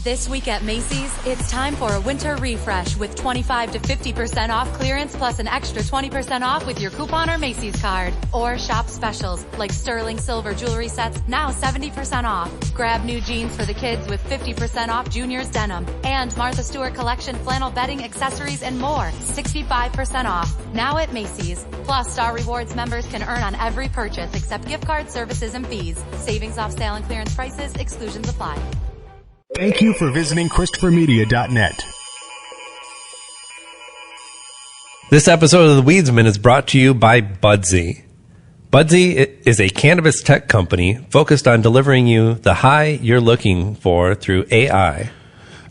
This week at Macy's, it's time for a winter refresh with 25 to 50% off clearance plus an extra 20% off with your coupon or Macy's card. Or shop specials like sterling silver jewelry sets, now 70% off. Grab new jeans for the kids with 50% off Junior's denim. And Martha Stewart collection flannel bedding, accessories, and more, 65% off. Now at Macy's. Plus, Star Rewards members can earn on every purchase except gift cards, services, and fees. Savings off sale and clearance prices. Exclusions apply. Thank you for visiting ChristopherMedia.net. This episode of The Weedsman is brought to you by Budsy. Budsy is a cannabis tech company focused on delivering you the high you're looking for through AI.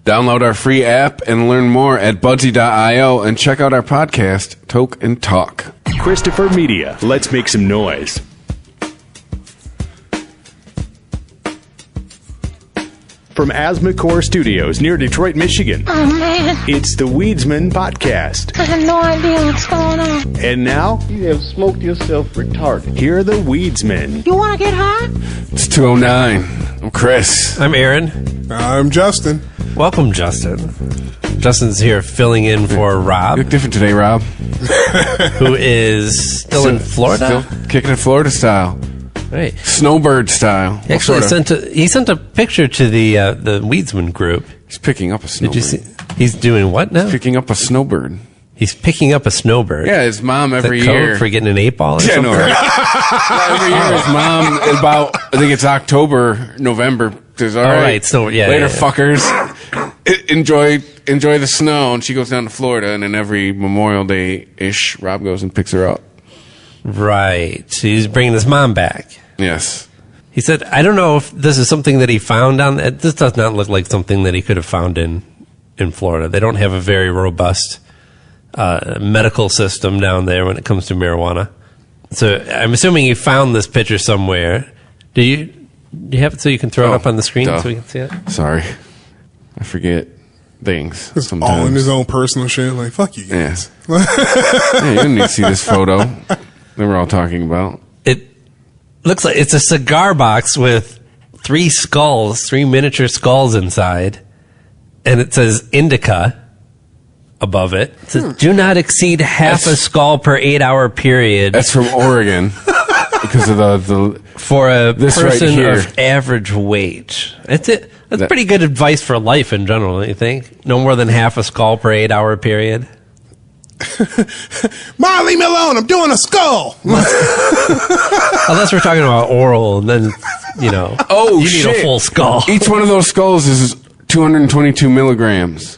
Download our free app and learn more at budsy.io and check out our podcast, Toke and Talk. Christopher Media. Let's make some noise. From Asthmacore Studios near Detroit, Michigan. Oh, man. It's the Weedsman Podcast. I have no idea what's going on. And now, you have smoked yourself retarded. here are the Weedsmen. You want to get high? It's 2:09. I'm Chris. I'm Aaron. I'm Justin. Welcome, Justin. Justin's here filling in for Rob. You look different today, Rob. Who is still in Florida? Still kicking it Florida style. Right. Snowbird style. He actually sent a picture to the Weedsman group. He's picking up a snowbird. Did you see? He's doing what now? He's picking up a snowbird. He's picking up a snowbird. Yeah, his mom every Is that code year. for getting an 8-ball or something? No, right? Every year his mom, I think it's October, November, says, all right, later fuckers, enjoy the snow. And she goes down to Florida, and then every Memorial Day-ish, Rob goes and picks her up. Right. So he's bringing his mom back. Yes. He said, I don't know if this is something that he found on... This does not look like something that he could have found in Florida. They don't have a very robust medical system down there when it comes to marijuana. So I'm assuming he found this picture somewhere. Do you have it so you can throw it up on the screen so we can see it? Sorry. I forget things It's sometimes. all in his own personal shit. Like, fuck you guys. Yeah, you didn't need to see this photo that we're all talking about. It looks like it's a cigar box with 3 miniature skulls inside. And it says indica above it. It says, do not exceed half a skull per 8-hour period. That's from Oregon. Because of the for a person right of average weight. That's it. That's pretty good advice for life in general, don't you think? No more than half a skull per 8-hour period. Ma, leave me alone. I'm doing a skull. Unless we're talking about oral, and then, you need a full skull. Each one of those skulls is 222 milligrams.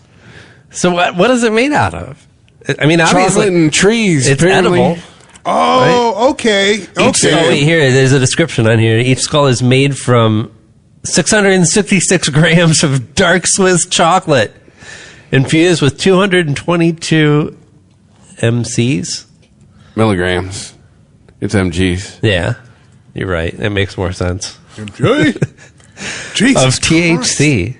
So what is it made out of? I mean, obviously, chocolate and trees. It's apparently. edible. Oh, right? okay. Oh, wait, here, there's a description on here. Each skull is made from 666 grams of dark Swiss chocolate infused with 222 MCs. Milligrams. It's MGs. Yeah, you're right. That makes more sense. MJ? Jesus of THC. Christ.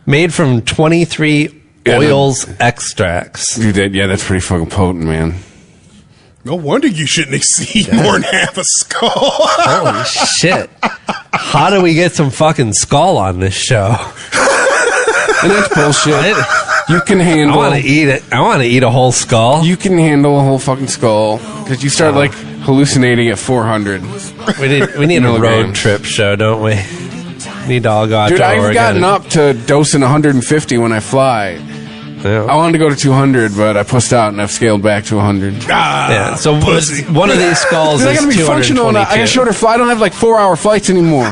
Made from 23 oils extracts. You did, yeah, that's pretty fucking potent, man. No wonder you shouldn't exceed more than half a skull. Holy shit. How do we get some fucking skull on this show? And that's bullshit. You can handle... I want to eat it. I want to eat a whole skull. You can handle a whole fucking skull. Because you start, hallucinating at 400. We need a road trip show, don't we? Need to all go out to Oregon. I've gotten up to dosing 150 when I fly. Yeah. I wanted to go to 200, but I pussed out and I've scaled back to 100. Yeah, so one of these skulls is I gotta be 222. functional. I got a shorter flight. I don't have 4-hour flights anymore.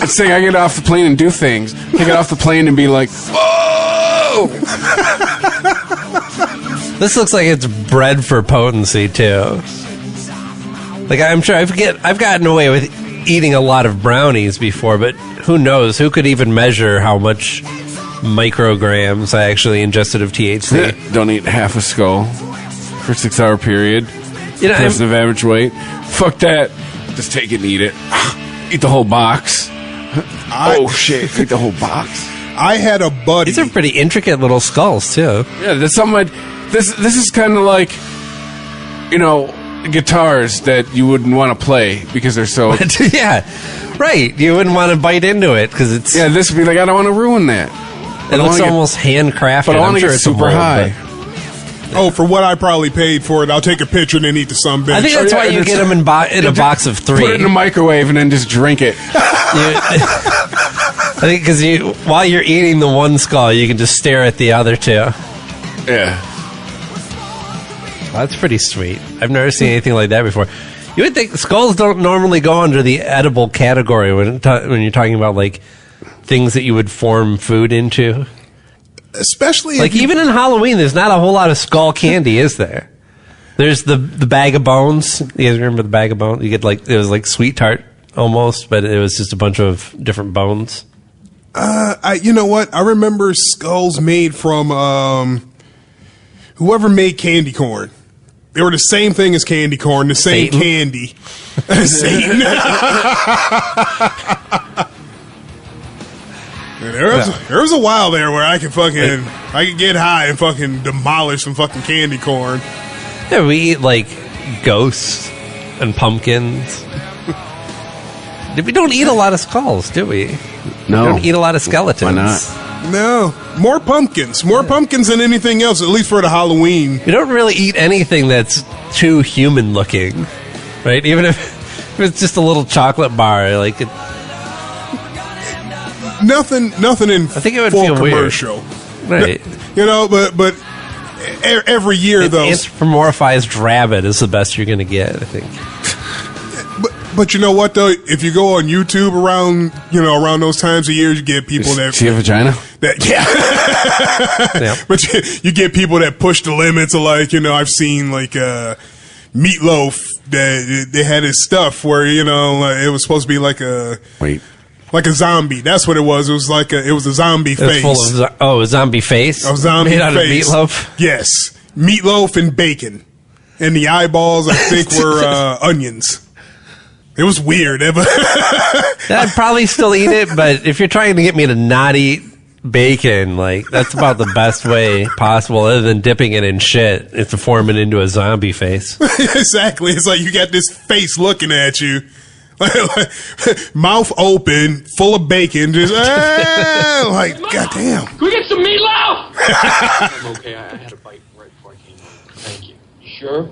It's saying I get off the plane and do things. I get off the plane and be like, whoa! This looks like it's bred for potency too. I'm sure I've gotten away with eating a lot of brownies before, but who knows? Who could even measure how much micrograms I actually ingested of THC? Don't eat half a skull for a 6-hour period. Person of average weight. Fuck that. Just take it and eat it. Eat the whole box. Shit. Eat the whole box. I had a buddy. These are pretty intricate little skulls too. Yeah, that's something this is kind of like, guitars that you wouldn't want to play because they're so... Yeah, right. You wouldn't want to bite into it because it's... Yeah, this would be like, I don't want to ruin that. It looks almost handcrafted. But I want to get super high. Oh, for what I probably paid for it, I'll take a picture and then eat the sumbitch. I think that's why you get them in a box of 3. Put it in the microwave and then just drink it. I think because while you're eating the one skull, you can just stare at the other 2. Yeah. That's pretty sweet. I've never seen anything like that before. You would think skulls don't normally go under the edible category when you're talking about like things that you would form food into. Especially like even in Halloween, there's not a whole lot of skull candy, is there? There's the bag of bones. You guys remember the bag of bones? You get it was like sweet tart almost, but it was just a bunch of different bones. You know what? I remember skulls made from whoever made candy corn. They were the same thing as candy corn, the same Satan. Candy. Satan. There was a while there where I could get high and fucking demolish some fucking candy corn. Yeah, we eat like ghosts and pumpkins. We don't eat a lot of skulls, do we? No. We don't eat a lot of skeletons. Why not? No, more pumpkins than anything else. At least for the Halloween. We don't really eat anything that's too human looking, right? Even if it's just a little chocolate bar, like it. Nothing in I think it would full feel commercial, weird. Right? You know, but every year though, anthropomorphized rabbit is the best you're going to get, I think. But you know what though? If you go on YouTube around those times of year, you get people that she have a vagina. Yeah. But you get people that push the limits of I've seen Meatloaf that they had his stuff where it was supposed to be like a zombie. That's what it was. It was it was a zombie face. Full of a zombie face. A zombie made out face. of meatloaf. Yes, meatloaf and bacon, and the eyeballs I think were onions. It was weird. I'd probably still eat it, but if you're trying to get me to not eat bacon, that's about the best way possible, other than dipping it in shit, is to form it into a zombie face. Exactly. It's like you got this face looking at you. Mouth open, full of bacon, just goddamn. Can we get some meatloaf? I'm okay. I had a bite right before I came over. Thank you. Sure?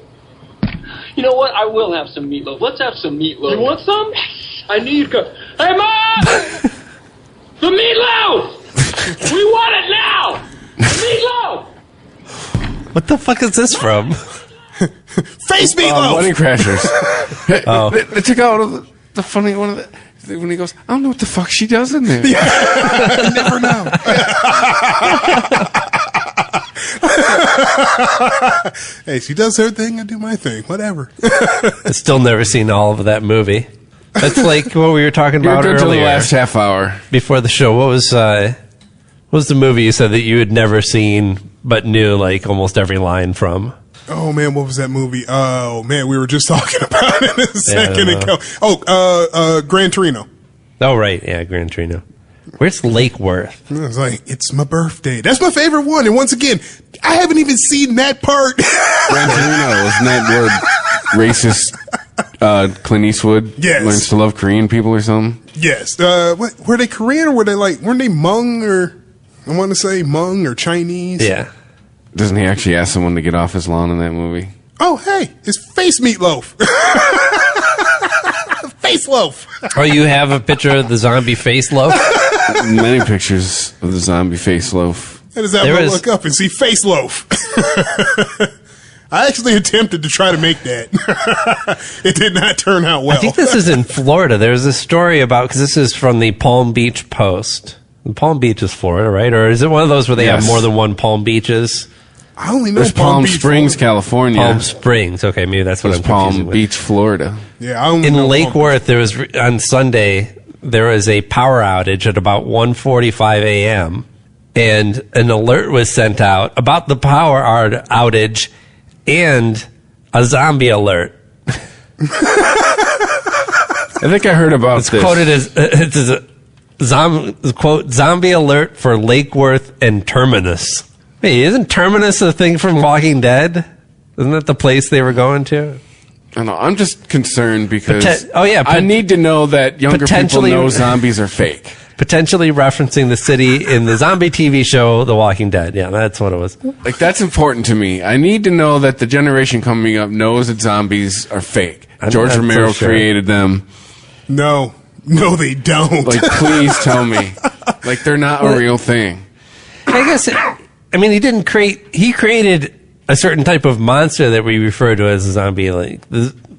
You know what? I will have some meatloaf. Let's have some meatloaf. You want some? I need to. Hey, Mom! The meatloaf! We want it now! Meatloaf! What the fuck is this from? Face meatloaf! Wedding Crashers. They took out the funny one of when he goes, I don't know what the fuck she does in there. You never know. Hey, she does her thing, I do my thing. Whatever. I've still never seen all of that movie. That's like what we were talking about earlier. The last half hour before the show. What was the movie you said that you had never seen but knew almost every line from? Oh man, what was that movie? Oh man, we were just talking about it a second ago. Oh, Gran Torino. Oh right, yeah, Gran Torino. Where's Lake Worth? I was like, it's my birthday. That's my favorite one. And once again, I haven't even seen that part. Gran Torino, isn't that where racist Clint Eastwood learns to love Korean people or something? Yes. Were they Korean or were they weren't they Hmong or I want to say Hmong or Chinese? Yeah. Doesn't he actually ask someone to get off his lawn in that movie? Oh, hey, it's face meatloaf. Face loaf. Oh, you have a picture of the zombie face loaf? Many pictures of the zombie face loaf. How does that look up and see face loaf? I actually attempted to try to make that. It did not turn out well. I think this is in Florida. There's a story about, because this is from the Palm Beach Post. Palm Beach is Florida, right? Or is it one of those where they have more than one Palm Beaches? I only know There's Palm Springs, California. Palm Springs. Okay, maybe that's what I'm confusing Palm Beach, Florida. Yeah, I only in know Lake Worth, there was on Sunday there was a power outage at about 1:45 a.m. and an alert was sent out about the power outage and a zombie alert. I think I heard about this. It's quoted as it's a quote, zombie alert for Lake Worth and Terminus. Hey, isn't Terminus a thing from Walking Dead? Isn't that the place they were going to? I know. I'm just concerned because I need to know that younger people know zombies are fake. Potentially referencing the city in the zombie TV show The Walking Dead. Yeah, that's what it was. Like, that's important to me. I need to know that the generation coming up knows that zombies are fake. George Romero created them. No, they don't. Like, please tell me. Like, they're not a real thing. I guess, he created a certain type of monster that we refer to as a zombie. Like,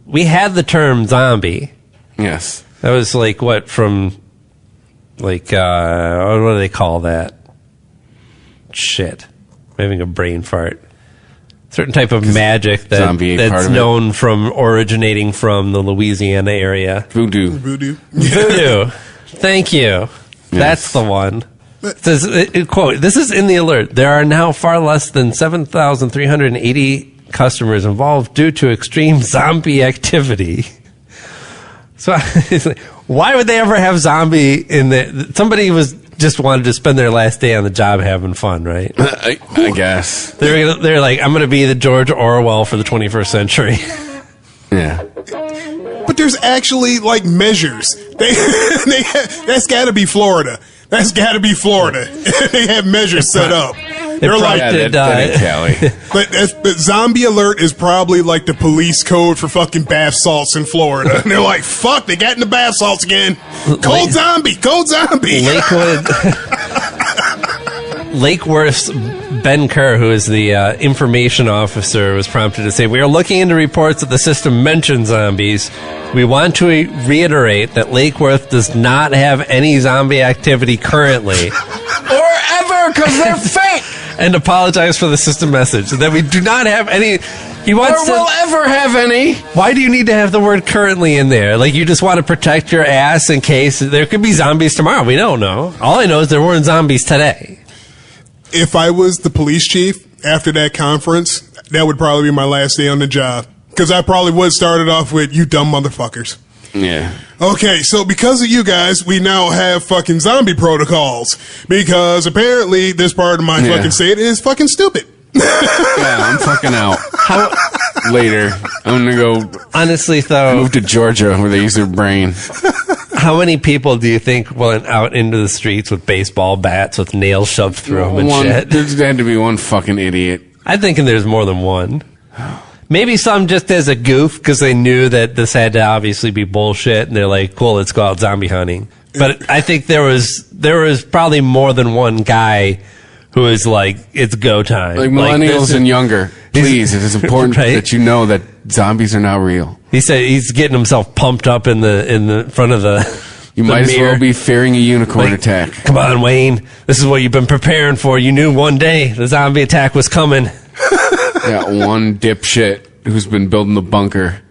we had the term zombie. Yes. That was like, what do they call that? Shit. I'm having a brain fart. Certain type of magic that's known from originating from the Louisiana area. Voodoo. Thank you. Yes. That's the one. It says, quote, this is in the alert. There are now far less than 7,380 customers involved due to extreme zombie activity. So why would they ever have zombie in there? Somebody just wanted to spend their last day on the job having fun, right? I guess. They're like, I'm going to be the George Orwell for the 21st century. Yeah. But there's actually, like, measures. That's got to be Florida. That's got to be Florida. They have measures set up. They're like, Cali. But zombie alert is probably like the police code for fucking bath salts in Florida. And they're like, fuck, they got in the bath salts again. Cold zombie. Lake Worth's Ben Kerr, who is the information officer, was prompted to say, we are looking into reports that the system mentions zombies. We want to reiterate that Lake Worth does not have any zombie activity currently. Or ever, because they're fake. And apologize for the system message. That we do not have any... He wants will ever have any. Why do you need to have the word currently in there? Like, you just want to protect your ass in case there could be zombies tomorrow. We don't know. All I know is there weren't zombies today. If I was the police chief after that conference, that would probably be my last day on the job. Because I probably would start it off with, you dumb motherfuckers. Yeah. Okay, so because of you guys, we now have fucking zombie protocols. Because apparently this part of my fucking state is fucking stupid. Yeah, I'm fucking out. Later. I'm going to go... Honestly, though... Move to Georgia where they use their brain. How many people do you think went out into the streets with baseball bats with nails shoved through them and shit? There's had to be one fucking idiot. I'm thinking there's more than one. Maybe some just as a goof because they knew that this had to obviously be bullshit, and they're like, "Cool, let's go out zombie hunting." But I think there was probably more than one guy who was like, "It's go time." Like millennials and younger. Please, it is important that you know that zombies are not real. He said he's getting himself pumped up in the front of the. You might as well be fearing a unicorn attack. Come on, Wayne. This is what you've been preparing for. You knew one day the zombie attack was coming. Yeah, one dipshit who's been building the bunker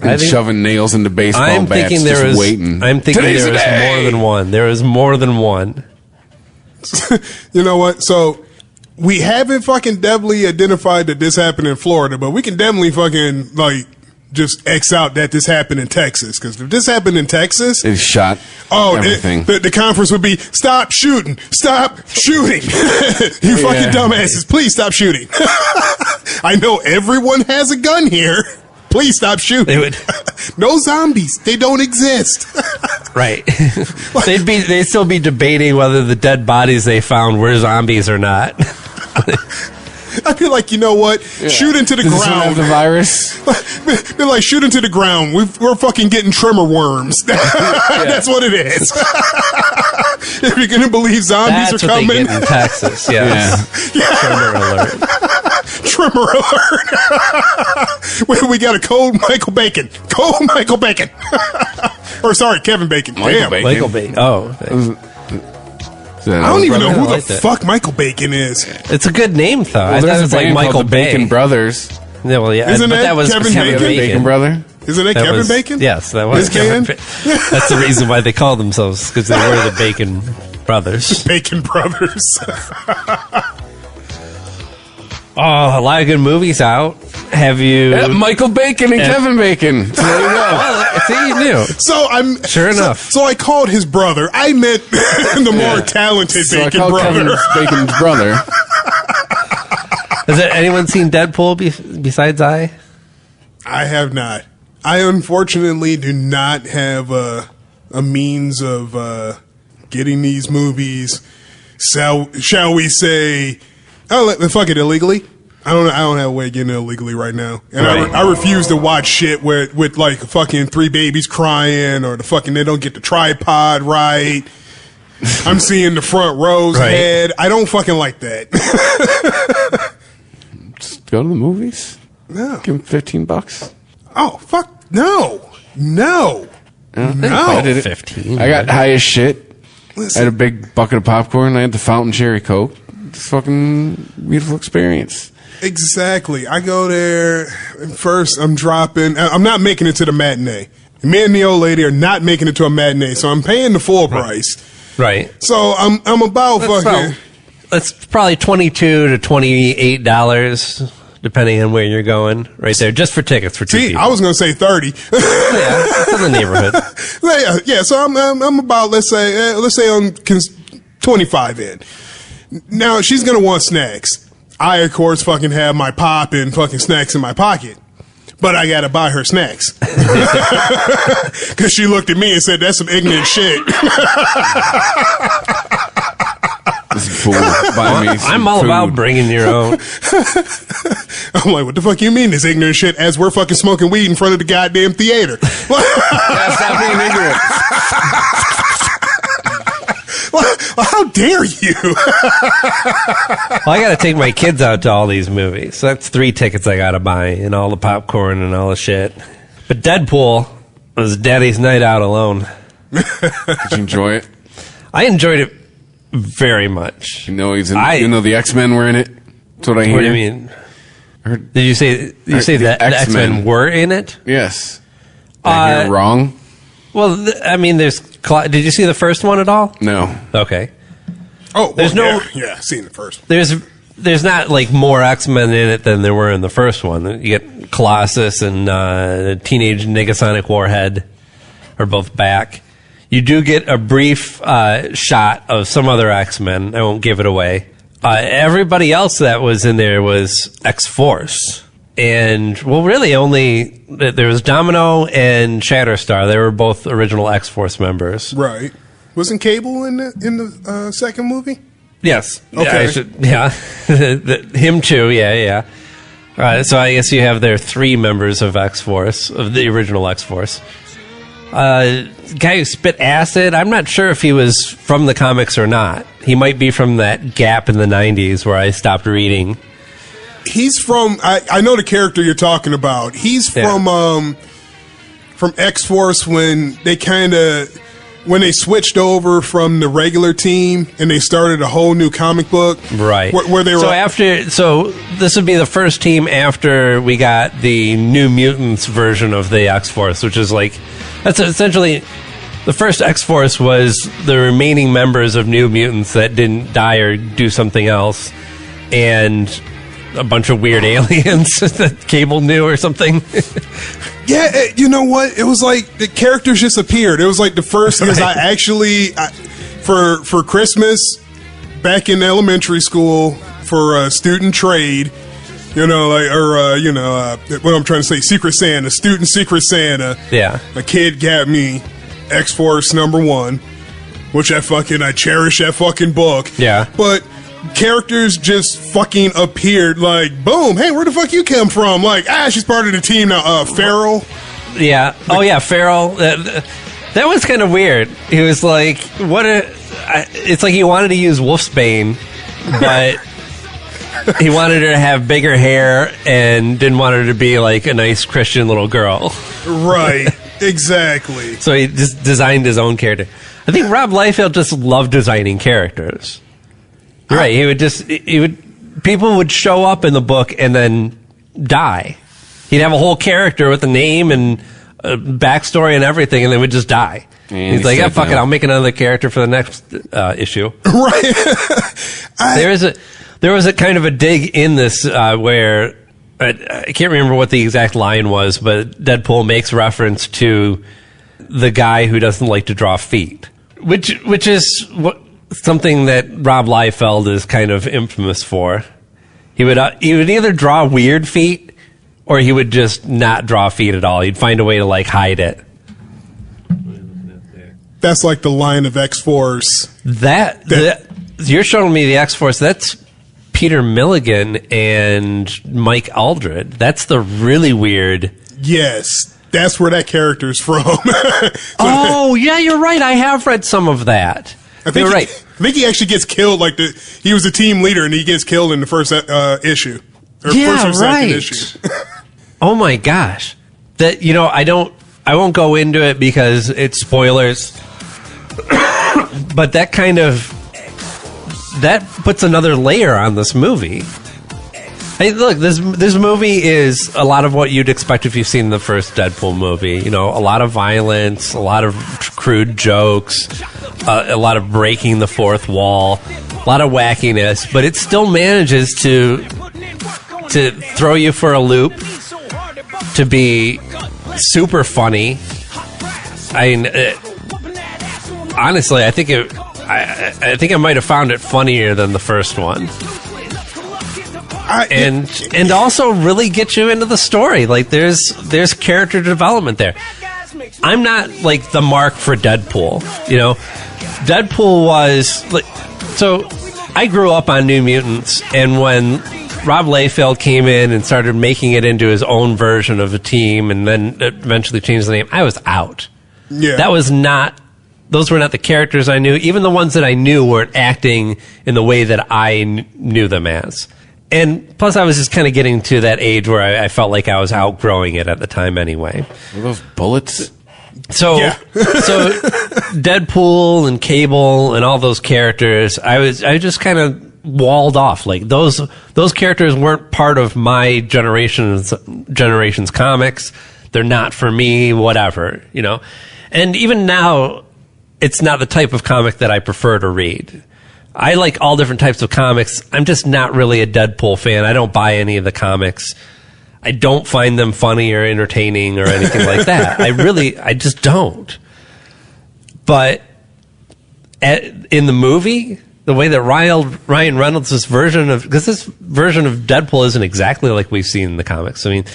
and shoving nails into baseball bats, just waiting. I'm thinking there is more than one. There is more than one. You know what? So we haven't fucking definitely identified that this happened in Florida, but we can definitely fucking just X out that this happened in Texas. Because if this happened in Texas... They shot everything. The conference would be, stop shooting. Stop shooting. You fucking dumbasses. Please stop shooting. I know everyone has a gun here. Please stop shooting. No zombies. They don't exist. Right. They'd still be debating whether the dead bodies they found were zombies or not. I feel like, you know what? Yeah. Shoot into the ground. Have the virus? They're like, shoot into the ground. We're fucking getting tremor worms. That's what it is. If you're going to believe zombies are coming. That's what they get in Texas, yes. Yeah. Tremor alert. We got a cold Michael Bacon. Cold Michael Bacon. Or sorry, Kevin Bacon. Michael Bacon. Oh. I don't even know who the fuck Michael Bacon is. It's a good name, though. Well, I thought it was like Michael Bacon Brothers. Yeah, well, yeah. Isn't that was Kevin Bacon brother? Isn't that Kevin Bacon? Yes, that was Kevin Bacon. That's the reason why they call themselves, because they were the Bacon Brothers. Bacon Brothers. Oh, a lot of good movies out. Have you... Michael Bacon and Kevin Bacon. So there you go. See, you knew. So I'm... Sure enough. So I called his brother. I meant the more talented Bacon brother. Bacon's brother. Has anyone seen Deadpool besides I? I have not. I unfortunately do not have a means of getting these movies. Shall we say? Fuck it, illegally. I don't have a way of getting it illegally right now, and right. I refuse to watch shit with like fucking 3 babies crying or they don't get the tripod right. I'm seeing the front row's head. I don't fucking like that. Just go to the movies. No, give them $15. Oh fuck no. I did it. 15. I got high as shit. Listen. I had a big bucket of popcorn. I had the fountain cherry Coke. It's a fucking beautiful experience. Exactly. I go there first. I'm not making it to the matinee. Me and the old lady are not making it to a matinee, so I'm paying the full price. Right. So I'm about that's probably $22 to $28, depending on where you're going. Right there, just for tickets for 2 people. I was going to say 30. Yeah, it's in the neighborhood. Yeah. So I'm about let's say I'm 25 in. Now she's going to want snacks. I, of course, fucking have my pop and fucking snacks in my pocket. But I gotta buy her snacks. Because she looked at me and said, that's some ignorant shit. This fool, buy me some I'm all food. about bringing your own. I'm like, what the fuck you mean this ignorant shit as we're fucking smoking weed in front of the goddamn theater? Yeah, stop being ignorant. How dare you? Well, I got to take my kids out to all these movies. So that's 3 tickets I got to buy and all the popcorn and all the shit. But Deadpool was Daddy's night out alone. Did you enjoy it? I enjoyed it very much. You know the X-Men were in it? That's what I hear. What do you mean? Did you say that the X-Men were in it? Yes. Did I hear wrong? Well, there's... Did you see the first one at all? No. Okay. Oh, well, yeah, seen the first one. There's not like more X-Men in it than there were in the first one. You get Colossus and Teenage Negasonic Warhead are both back. You do get a brief shot of some other X-Men. I won't give it away. Everybody else that was in there was X-Force. And, well, really only, there was Domino and Shatterstar. They were both original X-Force members. Right. Wasn't Cable in the second movie? Yes. Okay. Yeah. Him too, yeah. So I guess you have there 3 members of X-Force, of the original X-Force. Guy who spit acid, I'm not sure if he was from the comics or not. He might be from that gap in the 90s where I stopped reading. He's from. I know the character you're talking about. He's from X-Force when they switched over from the regular team and they started a whole new comic book. Right. Where they were. So this would be the first team after we got the New Mutants version of the X-Force, which is like, that's essentially the first X-Force was the remaining members of New Mutants that didn't die or do something else, and a bunch of weird aliens that Cable knew or something. Yeah, you know what? It was like the characters just appeared. It was like the first, because for Christmas, back in elementary school, for student trade, what I'm trying to say, Secret Santa, student Secret Santa. Yeah. A kid got me X-Force #1, which I cherish that fucking book. Yeah. But characters just fucking appeared, like, boom, hey, where the fuck you come from? Like, she's part of the team now. Farrell. Yeah. Oh, yeah, Farrell. That was kind of weird. He was like, it's like he wanted to use Wolfsbane, but he wanted her to have bigger hair and didn't want her to be like a nice Christian little girl. Right. Exactly. So he just designed his own character. I think Rob Liefeld just loved designing characters. Right, people would show up in the book and then die. He'd have a whole character with a name and a backstory and everything, and they would just die. And he's like, fuck it, I'll make another character for the next issue. Right. There was a kind of a dig in this where, I can't remember what the exact line was, but Deadpool makes reference to the guy who doesn't like to draw feet, which is something that Rob Liefeld is kind of infamous for. He would either draw weird feet or he would just not draw feet at all. He'd find a way to like hide it. That's like the line of X-Force. You're showing me the X-Force. That's Peter Milligan and Mike Aldred. That's the really weird. Yes, that's where that character's from. Oh, yeah, you're right. I have read some of that. You're right. I think he actually gets killed. He was a team leader, and he gets killed in the first issue. Or yeah, first or right. second issue. Oh my gosh, that I won't go into it because it's spoilers. But that puts another layer on this movie. Hey, look, this movie is a lot of what you'd expect if you've seen the first Deadpool movie. You know, a lot of violence, a lot of crude jokes, a lot of breaking the fourth wall, a lot of wackiness, but it still manages to throw you for a loop, to be super funny. I mean, honestly, I think I might have found it funnier than the first one. And also really get you into the story. Like there's character development there. I'm not like the mark for Deadpool. You know, Deadpool was like, so I grew up on New Mutants, and when Rob Liefeld came in and started making it into his own version of a team, and then eventually changed the name, I was out. Yeah, those were not the characters I knew. Even the ones that I knew weren't acting in the way that I knew them as. And plus, I was just kind of getting to that age where I felt like I was outgrowing it at the time anyway. Were those bullets? So, so Deadpool and Cable and all those characters, I just kind of walled off. Like those characters weren't part of my generation's comics. They're not for me, whatever, you know. And even now, it's not the type of comic that I prefer to read. I like all different types of comics. I'm just not really a Deadpool fan. I don't buy any of the comics. I don't find them funny or entertaining or anything like that. I just don't. But in the movie, the way that Ryan Reynolds' version of, because this version of Deadpool isn't exactly like we've seen in the comics. I mean,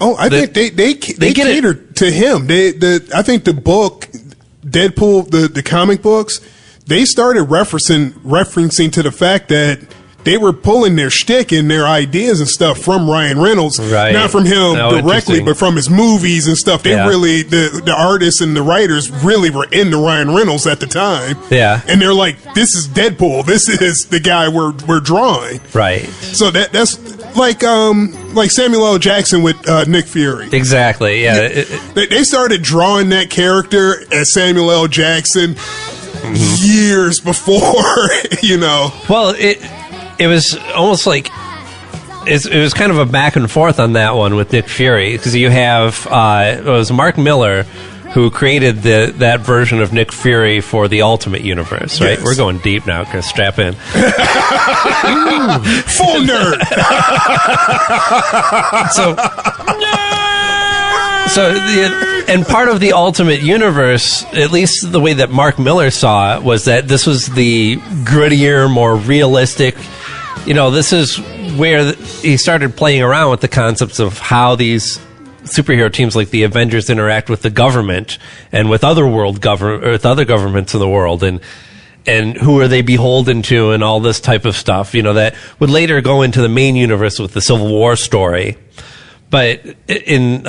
I think they cater to him. I think the book Deadpool, the comic books, they started referencing to the fact that they were pulling their shtick and their ideas and stuff from Ryan Reynolds, right. Not from him directly, but from his movies and stuff. They really, the artists and the writers really were into Ryan Reynolds at the time. Yeah. And they're like, this is Deadpool. This is the guy we're drawing. Right. So that's like Samuel L. Jackson with Nick Fury. Exactly, yeah. They started drawing that character as Samuel L. Jackson years before, you know. Well, it was almost like it was kind of a back and forth on that one with Nick Fury, because you have it was Mark Miller who created that version of Nick Fury for the Ultimate Universe, right? Yes. We're going deep now, Chris. Strap in. Full nerd. And part of the Ultimate Universe, at least the way that Mark Miller saw it, was that this was the grittier, more realistic. You know, this is where he started playing around with the concepts of how these superhero teams like the Avengers interact with the government and with other other governments in the world, and who are they beholden to, and all this type of stuff. You know, that would later go into the main universe with the Civil War story. But in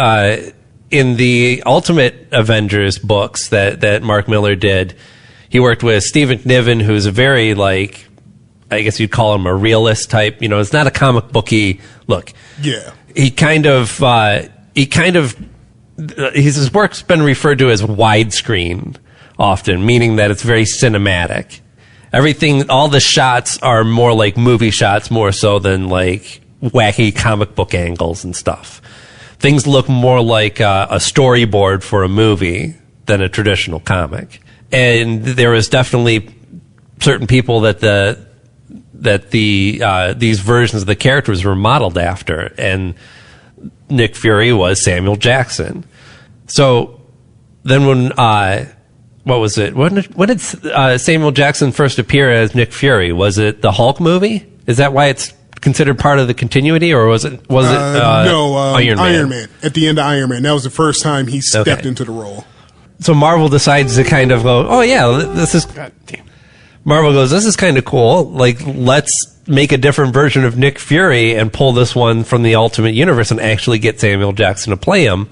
the Ultimate Avengers books that Mark Miller did, he worked with Steve McNiven, who's a very, like, I guess you'd call him a realist type. You know, it's not a comic booky look. Yeah. His work's been referred to as widescreen often, meaning that it's very cinematic. Everything, all the shots are more like movie shots, more so than like wacky comic book angles and stuff. Things look more like a storyboard for a movie than a traditional comic. And there was definitely certain people that these versions of the characters were modeled after, and Nick Fury was Samuel Jackson. So then when what was it? When did Samuel Jackson first appear as Nick Fury? Was it the Hulk movie? Is that why it's considered part of the continuity, or was it no, Iron Man? At the end of Iron Man, that was the first time he stepped into the role. So Marvel decides to kind of go, oh yeah, this is. God damn. Marvel goes, this is kind of cool. Like, let's make a different version of Nick Fury and pull this one from the Ultimate Universe and actually get Samuel Jackson to play him.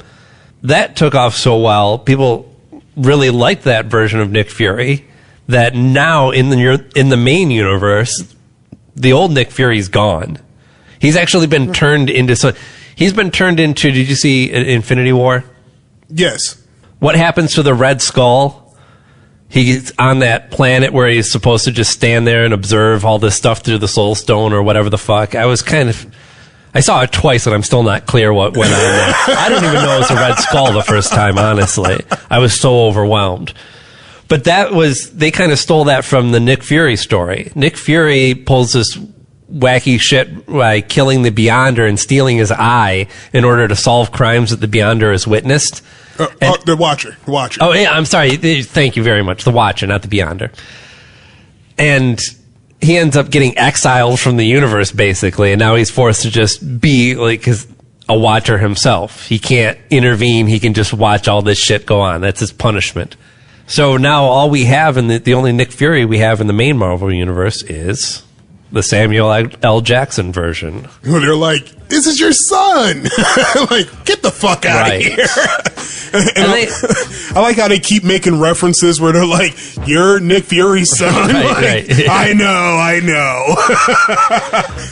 That took off so well. People really liked that version of Nick Fury that now in the main universe, the old Nick Fury's gone. He's actually been turned into. He's been turned into. Did you see Infinity War? Yes. What happens to the Red Skull? He's on that planet where he's supposed to just stand there and observe all this stuff through the Soul Stone or whatever the fuck. I saw it twice and I'm still not clear what went on there. I didn't even know it was a Red Skull the first time, honestly. I was so overwhelmed. But they kind of stole that from the Nick Fury story. Nick Fury pulls this wacky shit by killing the Beyonder and stealing his eye in order to solve crimes that the Beyonder has witnessed. The Watcher. Oh, yeah, I'm sorry. Thank you very much. The Watcher, not the Beyonder. And he ends up getting exiled from the universe, basically, and now he's forced to just be like a Watcher himself. He can't intervene. He can just watch all this shit go on. That's his punishment. So now all we have in the only Nick Fury we have in the main Marvel universe is the Samuel L. Jackson version. They're like, this is your son. Like, get the fuck out of here. And I like how they keep making references where they're like, you're Nick Fury's son. Right. I know.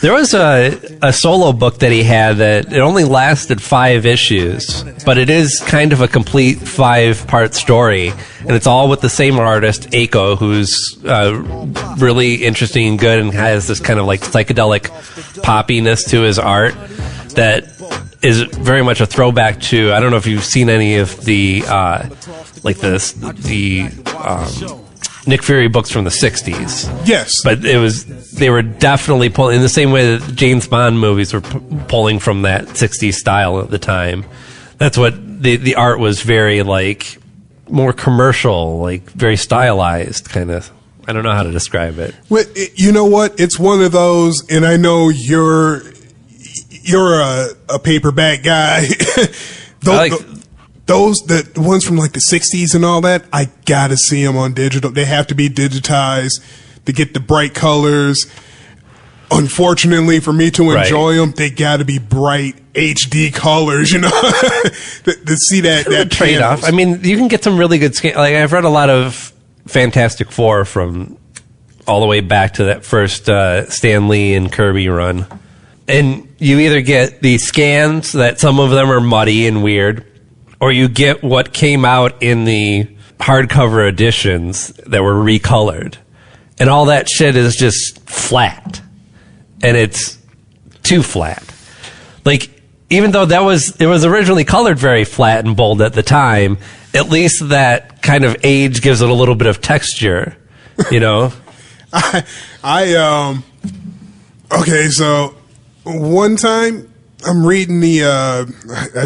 There was a solo book that he had that it only lasted 5 issues, but it is kind of a complete 5-part story, and it's all with the same artist, Aiko, who's really interesting and good and has this kind of like psychedelic poppiness to his art that is very much a throwback to, I don't know if you've seen any of the Nick Fury books from the 60s. Yes. But they were definitely pulling, in the same way that James Bond movies were pulling from that 60s style at the time. That's what, the art was very, like, more commercial, like, very stylized, kind of. I don't know how to describe it. Well, you know what? It's one of those, and I know you're a paperback guy. The ones from like the 60s and all that, I gotta see them on digital. They have to be digitized to get the bright colors. Unfortunately, for me to enjoy them, they gotta be bright HD colors, you know, to see that trade-off. I mean, you can get some really good like, I've read a lot of Fantastic Four from all the way back to that first Stan Lee and Kirby run. And you either get the scans that some of them are muddy and weird, or you get what came out in the hardcover editions that were recolored. And all that shit is just flat. And it's too flat. Like, even though it was originally colored very flat and bold at the time, at least that kind of age gives it a little bit of texture, you know? Okay, so one time I'm reading I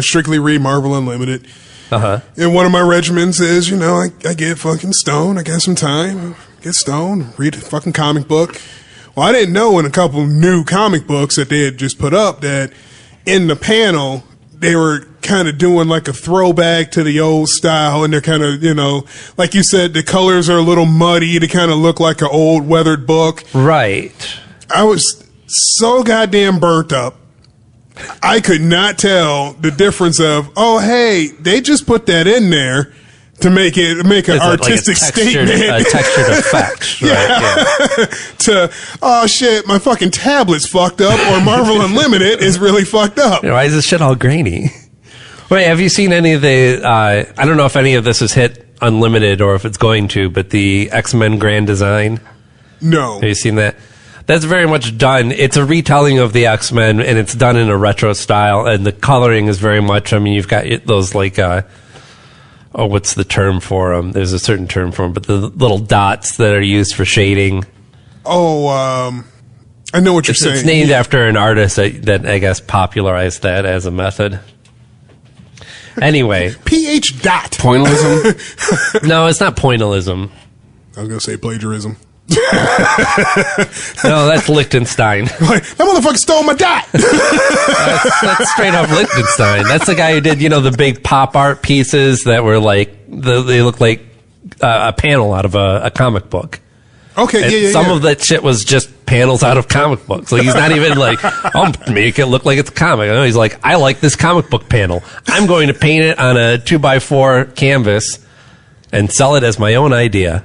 strictly read Marvel Unlimited. Uh-huh. And one of my regimens is, you know, I get fucking stoned. I got some time. Get stoned. Read a fucking comic book. Well, I didn't know in a couple new comic books that they had just put up that in the panel, they were kind of doing like a throwback to the old style, and they're kind of, you know, like you said, the colors are a little muddy to kind of look like an old weathered book. Right. I was so goddamn burnt up. I could not tell the difference of, oh, hey, they just put that in there to make an artistic statement. Textured effect. Right, yeah. To, oh shit, my fucking tablet's fucked up, or Marvel Unlimited is really fucked up. Why is this shit all grainy? Wait, have you seen any of the, I don't know if any of this has hit Unlimited or if it's going to, but the X-Men Grand Design? No. Have you seen that? That's very much done. It's a retelling of the X-Men, and it's done in a retro style, and the coloring is very much, I mean, you've got those, like, what's the term for them? There's a certain term for them, but the little dots that are used for shading. Oh, I know what you're saying. It's named after an artist that I guess popularized that as a method. Anyway. PH dot. Pointillism? No, it's not pointillism. I was going to say plagiarism. No, that's Liechtenstein. Like, that motherfucker stole my dot. That's straight up Liechtenstein. That's the guy who did, the big pop art pieces that were like, they look like a panel out of a comic book. Okay, yeah. Some of that shit was just panels out of comic books. Like, he's not even like, I'll make it look like it's a comic. No, he's like, I like this comic book panel. I'm going to paint it on a 2x4 canvas and sell it as my own idea.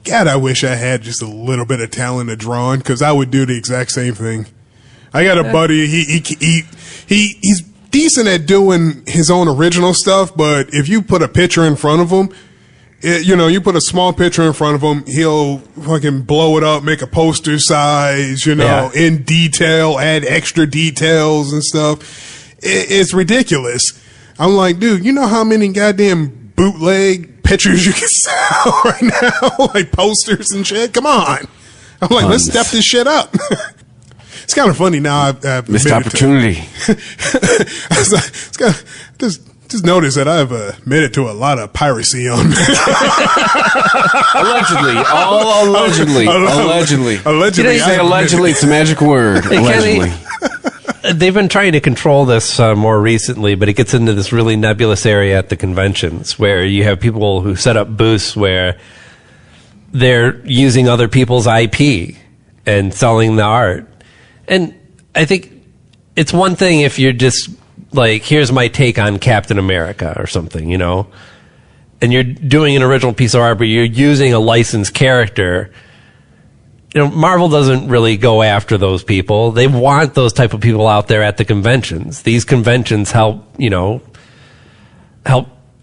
God, I wish I had just a little bit of talent at drawing, because I would do the exact same thing. I got a buddy. He's decent at doing his own original stuff, but if you put a picture in front of him, you put a small picture in front of him, he'll fucking blow it up, make a poster size, in detail, add extra details and stuff. It's ridiculous. I'm like, dude, you know how many goddamn bootleg pictures you can sell right now? Like posters and shit? Come on. I'm like, let's step this shit up. It's kind of funny now. I've missed opportunity. It's kind of, just notice that I've admitted to a lot of piracy on allegedly. All allegedly. Allegedly. You say allegedly, it's a magic word. Allegedly. They've been trying to control this more recently, but it gets into this really nebulous area at the conventions where you have people who set up booths where they're using other people's IP and selling the art. And I think it's one thing if you're just like, here's my take on Captain America or something, and you're doing an original piece of art, but you're using a licensed character. Marvel doesn't really go after those people. They want those type of people out there at the conventions. These conventions help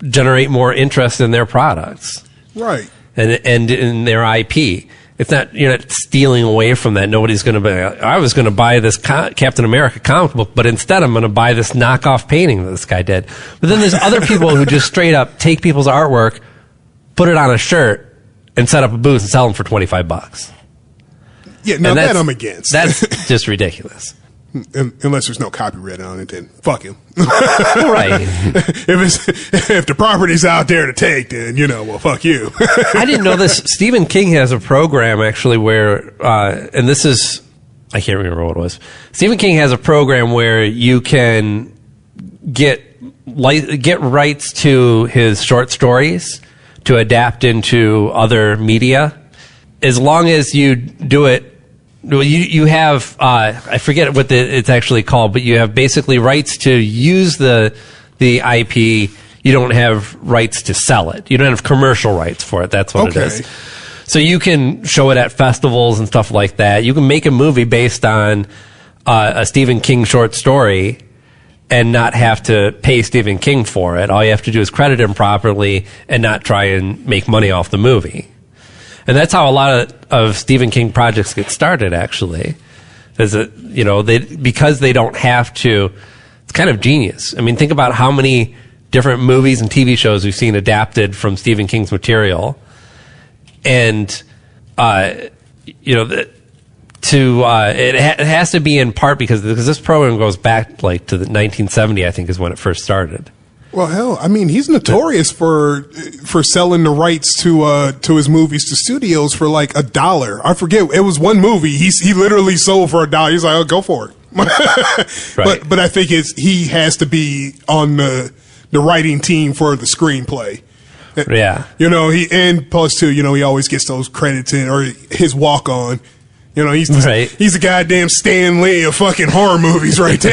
generate more interest in their products. Right. And in their IP. It's not, you're not stealing away from that. Nobody's going to be, I was going to buy this Captain America comic book, but instead I'm going to buy this knockoff painting that this guy did. But then there's other people who just straight up take people's artwork, put it on a shirt, and set up a booth and sell them for $25. Yeah, now that I'm against. That's just ridiculous. Unless there's no copyright on it, then fuck him. Right. If the property's out there to take, then, well, fuck you. I didn't know this. Stephen King has a program, actually, where, and this is, I can't remember what it was. Stephen King has a program where you can get rights to his short stories to adapt into other media, as long as you do it. You have, I forget what it's actually called, but you have basically rights to use the IP. You don't have rights to sell it. You don't have commercial rights for it. That's what it is. So you can show it at festivals and stuff like that. You can make a movie based on a Stephen King short story and not have to pay Stephen King for it. All you have to do is credit him properly and not try and make money off the movie. And that's how a lot of Stephen King projects get started, actually. Because they don't have to, it's kind of genius. I mean, think about how many different movies and TV shows we've seen adapted from Stephen King's material. And, it has to be in part because this program goes back like to the 1970, I think is when it first started. Well, hell, I mean, he's notorious for selling the rights to his movies to studios for like $1. I forget, it was one movie he literally sold for $1. He's like, oh, go for it. Right. But I think he has to be on the writing team for the screenplay. Yeah. And plus too, he always gets those credits in, or his walk on. He's a goddamn Stan Lee of fucking horror movies right there.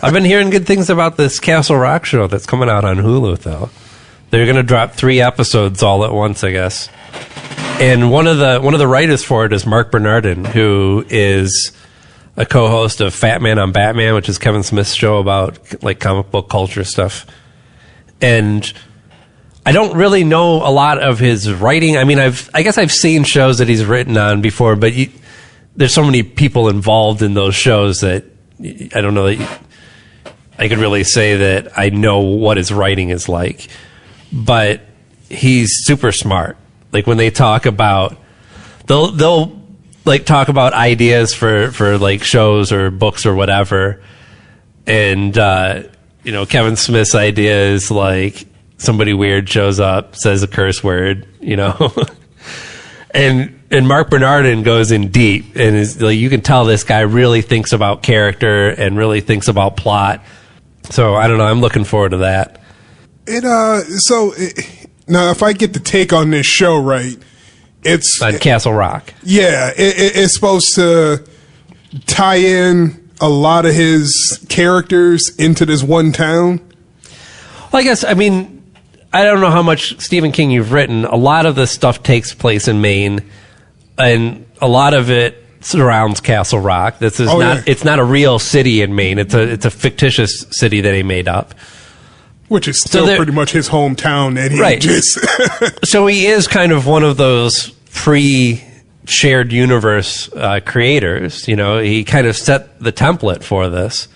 I've been hearing good things about this Castle Rock show that's coming out on Hulu, though. They're going to drop 3 episodes all at once, I guess. And one of the writers for it is Mark Bernardin, who is a co-host of Fat Man on Batman, which is Kevin Smith's show about like comic book culture stuff. And I don't really know a lot of his writing. I mean, I guess I've seen shows that he's written on before, but there's so many people involved in those shows that I don't know that I could really say that I know what his writing is like. But he's super smart. Like when they talk about, they'll like talk about ideas for like shows or books or whatever, and Kevin Smith's idea is like, somebody weird shows up, says a curse word, And Mark Bernardin goes in deep, and is like, you can tell this guy really thinks about character and really thinks about plot. So I don't know. I'm looking forward to that. Now, if I get the take on this show right, it's on Castle Rock. Yeah, it's supposed to tie in a lot of his characters into this one town. Well, I mean, I don't know how much Stephen King you've written. A lot of this stuff takes place in Maine, and a lot of it surrounds Castle Rock. This is it's not a real city in Maine. It's a fictitious city that he made up. Which is still pretty much his hometown that he just... So he is kind of one of those pre-shared universe creators. You know, he kind of set the template for this.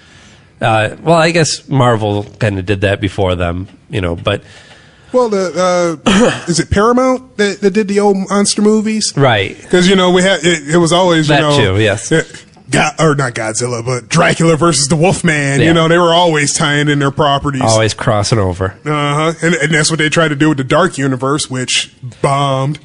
Well, I guess Marvel kind of did that before them, you know, but... Well, is it Paramount that did the old monster movies? Right. Because, you know, we had it was always, you know... That too, yes. Or not Godzilla, but Dracula versus the Wolfman. Yeah. You know, they were always tying in their properties. Always crossing over. Uh-huh. And that's what they tried to do with the Dark Universe, which bombed.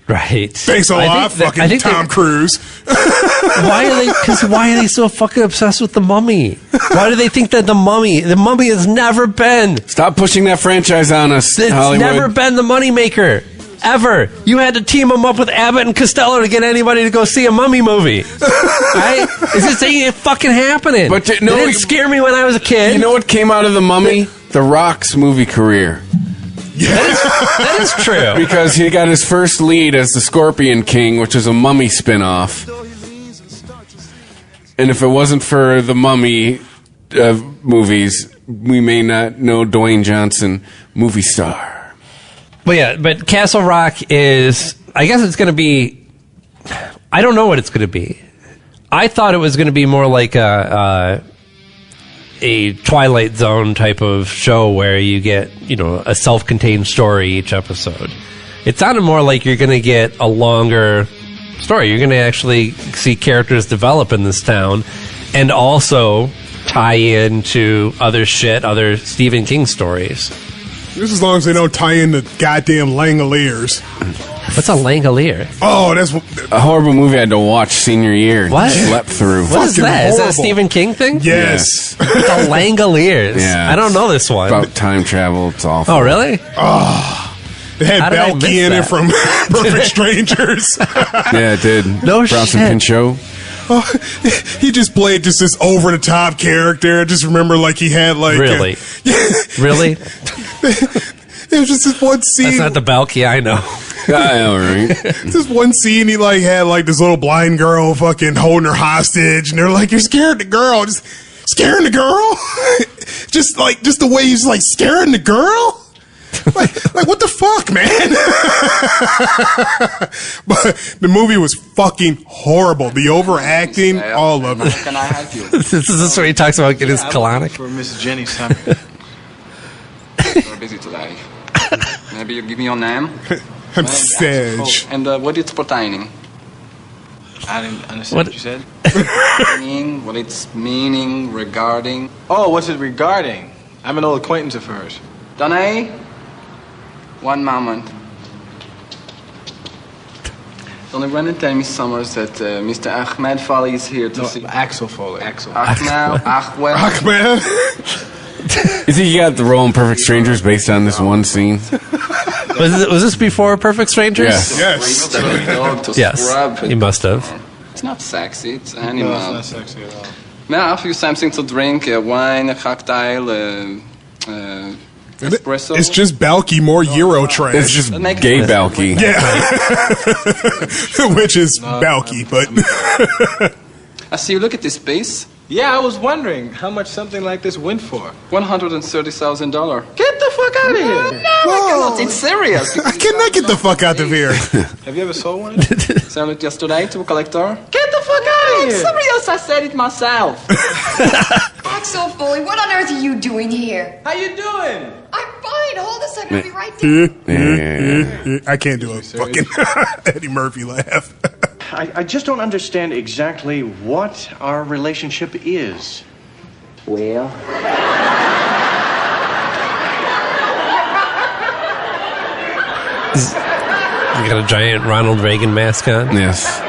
Right. Thanks a lot, fucking Tom Cruise. Why are they so fucking obsessed with the Mummy? Why do they think that the Mummy has never been? Stop pushing that franchise on us, Hollywood. It's never been the moneymaker. Ever. You had to team them up with Abbott and Costello to get anybody to go see a Mummy movie. Right? Is this ain't fucking happening? But it didn't scare me when I was a kid. You know what came out of the Mummy? The Rock's movie career. Yeah. That is true. Because he got his first lead as the Scorpion King, which is a Mummy spinoff. And if it wasn't for the Mummy movies, we may not know Dwayne Johnson, movie star. Well, yeah, but Castle Rock is, I guess it's going to be, I don't know what it's going to be. I thought it was going to be more like a Twilight Zone type of show where you get, you know, a self-contained story each episode. It sounded more like you're going to get a longer story. You're going to actually see characters develop in this town and also tie into other Stephen King stories. Just as long as they don't tie in the goddamn Langoliers. What's a Langolier? Oh, that's a horrible movie I had to watch senior year. What? Slept through. What is that? Horrible. Is that a Stephen King thing? Yes. The Langoliers. Yeah. I don't know this one. About time travel. It's awful. Oh, really? Oh. It had Balky in it from Perfect Strangers. Yeah, it did. No Bronson shit. Pinchot. Oh, he just played just this over-the-top character. I just remember, like, he had, like... Really? Really? It was just this one scene... That's not the Balky I know. I know, right? This one scene, he, like, had, like, this little blind girl fucking holding her hostage, and they're like, you're scaring the girl. Just scaring the girl? just the way he's, like, scaring the girl? like what the fuck, man? But the movie was fucking horrible. The overacting, all of it. Can I help you? This is where he talks about getting his colonic. For Miss Jenny, son. We're busy today. Maybe you give me your name? I'm Sage. And what it's pertaining? I didn't understand what you said. What it's meaning regarding. Oh, what's it regarding? I'm an old acquaintance of hers. Danae? One moment. Don't run and tell me, Summers, that Mr. Ahmed Foley is here to see... Axel Foley. Ahmed? You think you got the role in Perfect Strangers based on this one scene? Was this before Perfect Strangers? Yes. Yes. He must have. It's not sexy. It's animal. No, it's not sexy at all. May I offer you something to drink? Wine, a cocktail, espresso? It's just Balky, more Euro trash. It's just gay Balky. Yeah. Which is Balky, but... I see you look at this piece. Yeah, I was wondering how much something like this went for. $130,000. Get the fuck out of here! No, I cannot. It's serious. I cannot get the fuck out of here. Have you ever sold one? Sold it yesterday to a collector. Get the fuck out of here! Serious, I said it myself. Axel Foley, what on earth are you doing here? How you doing? I'm fine. Hold a second. I'll be right there. I can't do a fucking Eddie Murphy laugh. I just don't understand exactly what our relationship is. Well... got a giant Ronald Reagan mask on. Yes.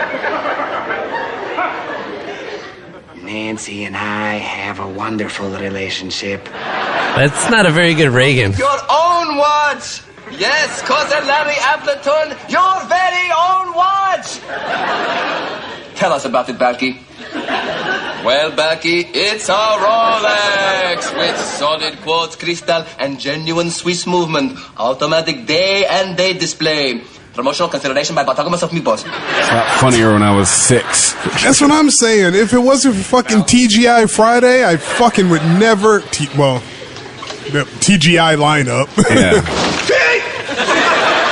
Nancy and I have a wonderful relationship. That's not a very good Reagan. Your own watch! Yes, Cousin Larry Appleton, your very own watch! Tell us about it, Balky. Well, Balky, it's a Rolex with solid quartz crystal and genuine Swiss movement. Automatic day and date display. Promotional consideration by Bartolomé of Meatballs. It's not funnier when I was 6. That's what I'm saying. If it wasn't for fucking TGI Friday, I fucking would never... the TGI lineup. Yeah.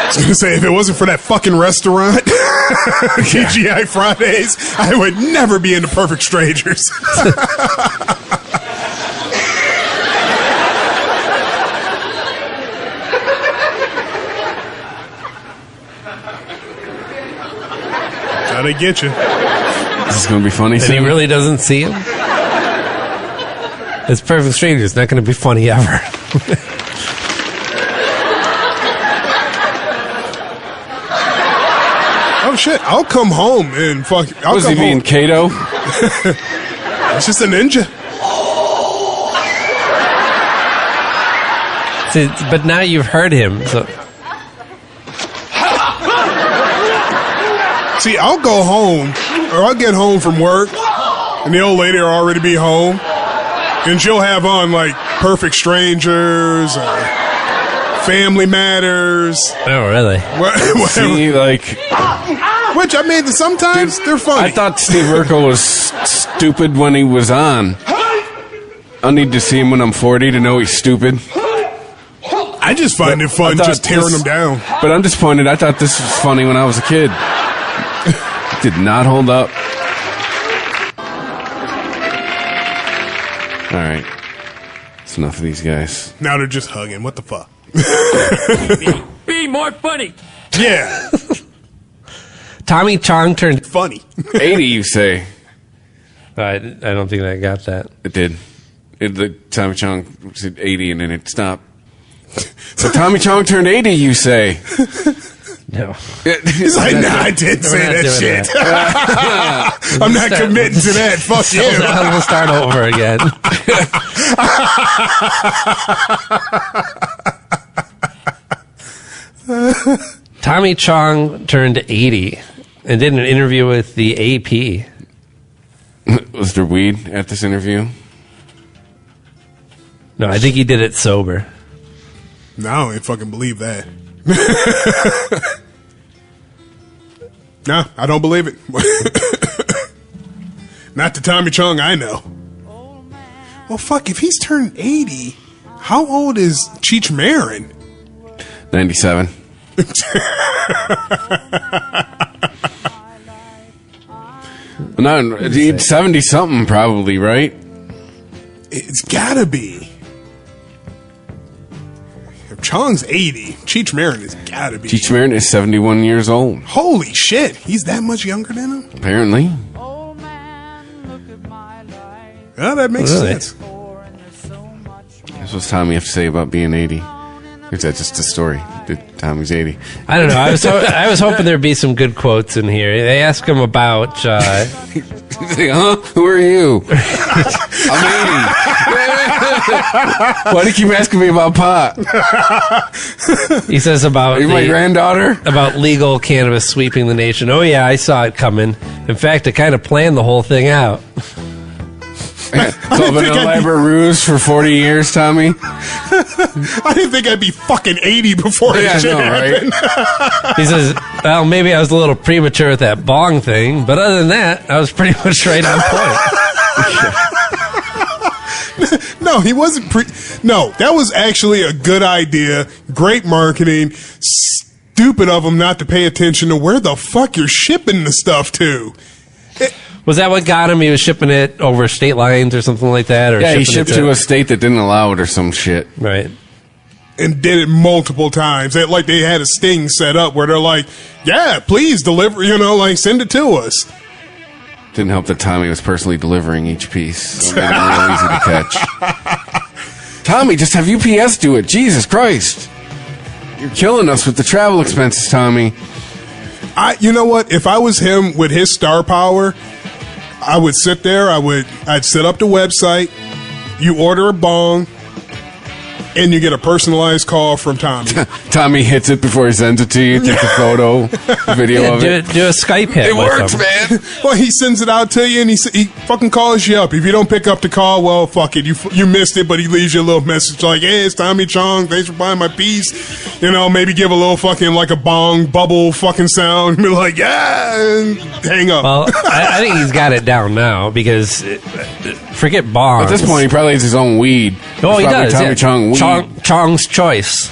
I was gonna say, if it wasn't for that fucking restaurant, TGI Fridays, I would never be into Perfect Strangers. Gotta get you. This is gonna be funny. And he really doesn't see him? It's Perfect Strangers. It's not going to be funny ever. Oh shit! I'll come home and fuck. What does he mean, Kato? It's just a ninja. See, but now you've heard him. So. See, I'll go home, or I'll get home from work, and the old lady will already be home, and she'll have on like Perfect Strangers or Family Matters. Oh, really? See, like, which I mean, sometimes they're funny. I thought Steve Urkel was stupid when he was on. I'll need to see him when I'm 40 to know he's stupid. I just find it fun just tearing them down. But I'm disappointed. I thought this was funny when I was a kid. It did not hold up. All right. It's enough of these guys. Now they're just hugging. What the fuck? Be more funny. Yeah. Tommy Chong turned funny. 80, you say? I don't think I got that. It did. The Tommy Chong said 80 and then it stopped. So Tommy Chong turned 80, you say? No. He's like, nah, I didn't say that shit. That. I'm not committing to that. Fuck you. We'll start over again. Tommy Chong turned 80 and did an interview with the AP. Was there weed at this interview? No, I think he did it sober. No, I don't fucking believe that. No, I don't believe it. Not the Tommy Chong I know. Well, fuck, if he's turned 80, how old is Cheech Marin? 97. No, he's 70-something probably, right? It's gotta be. If Chong's 80, Cheech Marin has gotta be. Cheech Marin is 71 years old. Holy shit, he's that much younger than him? Apparently. Well, that makes sense. That's what Tommy have to say about being 80. Is that just a story that Tommy's 80? I don't know. I was hoping there'd be some good quotes in here. They ask him about... He's like, huh? Who are you? I'm 80. Why do you keep asking me about pot? He says about... Are you my granddaughter? About legal cannabis sweeping the nation. Oh, yeah, I saw it coming. In fact, I kind of planned the whole thing out. It's all been an elaborate ruse for 40 years, Tommy. I didn't think I'd be fucking 80 before this shit happened. Right? He says, well, maybe I was a little premature with that bong thing, but other than that, I was pretty much right on point. No, he wasn't No, that was actually a good idea. Great marketing. Stupid of him not to pay attention to where the fuck you're shipping the stuff to. Was that what got him? He was shipping it over state lines or something like that? Or yeah, he shipped to a state that didn't allow it or some shit. Right. And did it multiple times. Like they had a sting set up where they're like, yeah, please deliver, like send it to us. Didn't help that Tommy was personally delivering each piece. So it made it real easy to catch. Tommy, just have UPS do it. Jesus Christ. You're killing us with the travel expenses, Tommy. You know what? If I was him with his star power, I would sit there. I'd set up the website. You order a bong, and you get a personalized call from Tommy. Tommy hits it before he sends it to you. Takes a photo, video of it. Do a Skype hit. It works, man. Well, he sends it out to you, and he fucking calls you up. If you don't pick up the call, well, fuck it. You missed it, but he leaves you a little message like, hey, it's Tommy Chong. Thanks for buying my piece. You know, maybe give a little fucking, like a bong bubble fucking sound. Be like, yeah, and hang up. Well, I think he's got it down now because forget bongs. At this point, he probably has his own weed. Oh, he does. Tommy Chong weed. Chong's Choice.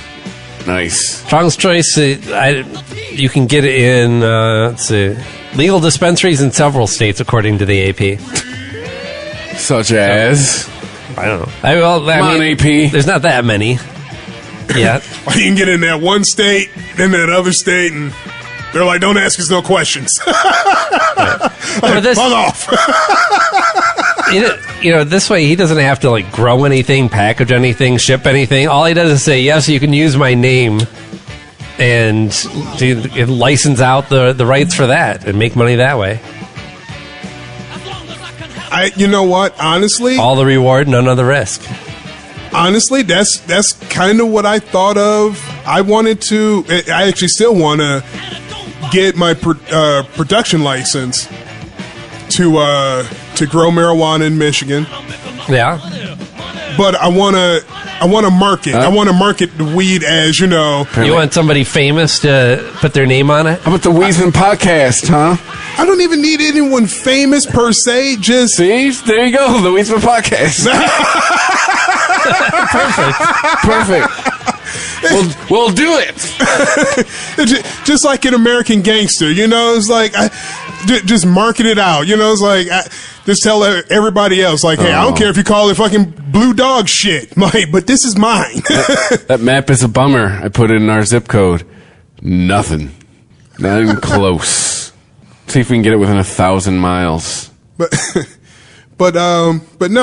Nice. Chong's Choice, you can get it in, let's see, legal dispensaries in several states, according to the AP. Such as? I don't know. I mean, AP. There's not that many. Yeah. You can get in that one state, then that other state, and they're like, don't ask us no questions. Like, fuck off. You know, this way he doesn't have to like grow anything, package anything, ship anything. All he does is say, yes, you can use my name and license out the rights for that and make money that way. You know what? Honestly, all the reward, none of the risk. Honestly, that's kind of what I thought of. I actually still want to get my production license to grow marijuana in Michigan. Yeah. But I want to market. I want to market the weed as, you know. You want somebody famous to put their name on it? How about the Weedsman podcast, huh? I don't even need anyone famous per se. Just see, there you go, the Weedsman podcast. Perfect. We'll do it. Just like an American Gangster, you know. It's like just market it out, you know. It's like just tell everybody else, like, hey, I don't care if you call it fucking blue dog shit, like, but this is mine. That map is a bummer. I put it in our zip code. Nothing. Not even close. See if we can get it within 1,000 miles. But no,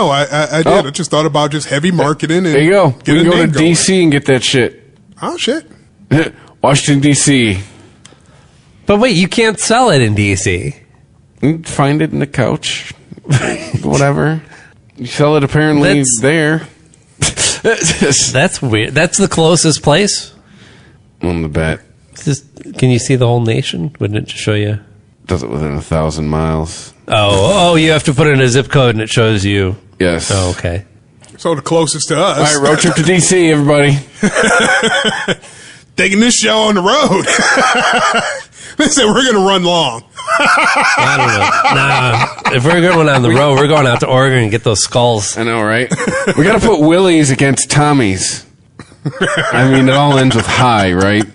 I did. I just thought about just heavy marketing. And there you go. Get we can go to D.C. and get that shit. Oh, shit. Washington, D.C. But wait, you can't sell it in D.C. Find it in the couch. Whatever. You sell it apparently there. That's weird. That's the closest place? On the bet. Can you see the whole nation? Wouldn't it just show you? Does it within 1,000 miles. Oh, you have to put in a zip code and it shows you. Yes. Oh, okay. So the closest to us. All right, road trip to D.C., everybody. Taking this show on the road. Listen, we're going to run long. I don't know. Nah, if we're going on the road, we're going out to Oregon and get those skulls. I know, right? We got to put Willie's against Tommy's. I mean, it all ends with high, right?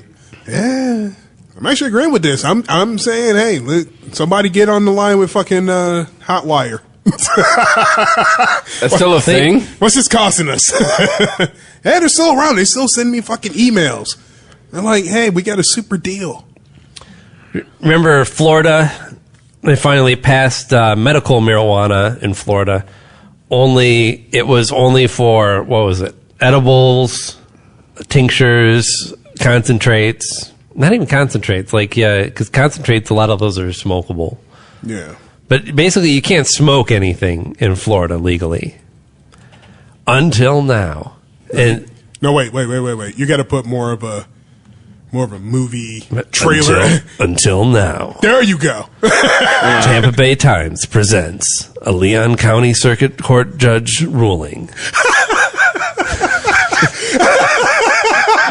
Yeah. I'm actually agreeing with this. I'm saying, hey, somebody get on the line with fucking Hotwire. That's still a thing? What's this costing us? Hey, they're still around. They still send me fucking emails. They're like, hey, we got a super deal. Remember Florida? They finally passed medical marijuana in Florida. It was only for, what was it? Edibles, tinctures, concentrates. Not even concentrates. Like, yeah, because concentrates, a lot of those are smokable. Yeah. But basically, you can't smoke anything in Florida legally. Until now. And no, wait. You got to put more of a movie trailer. Until now. There you go. Tampa Bay Times presents a Leon County Circuit Court judge ruling.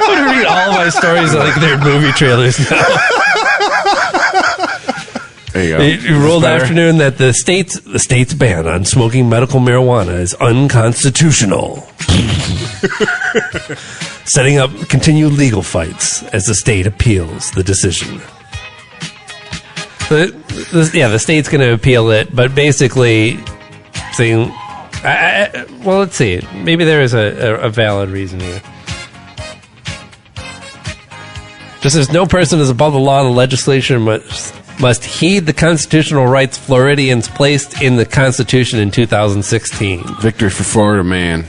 I'm going to read all of my stories like they're movie trailers now. There you go. It ruled afternoon that the state's ban on smoking medical marijuana is unconstitutional. Setting up continued legal fights as the state appeals the decision. The state's going to appeal it, but basically saying, well, let's see. Maybe there is a valid reason here. Just as no person is above the law, the legislation must heed the constitutional rights Floridians placed in the Constitution in 2016. Victory for Florida, man.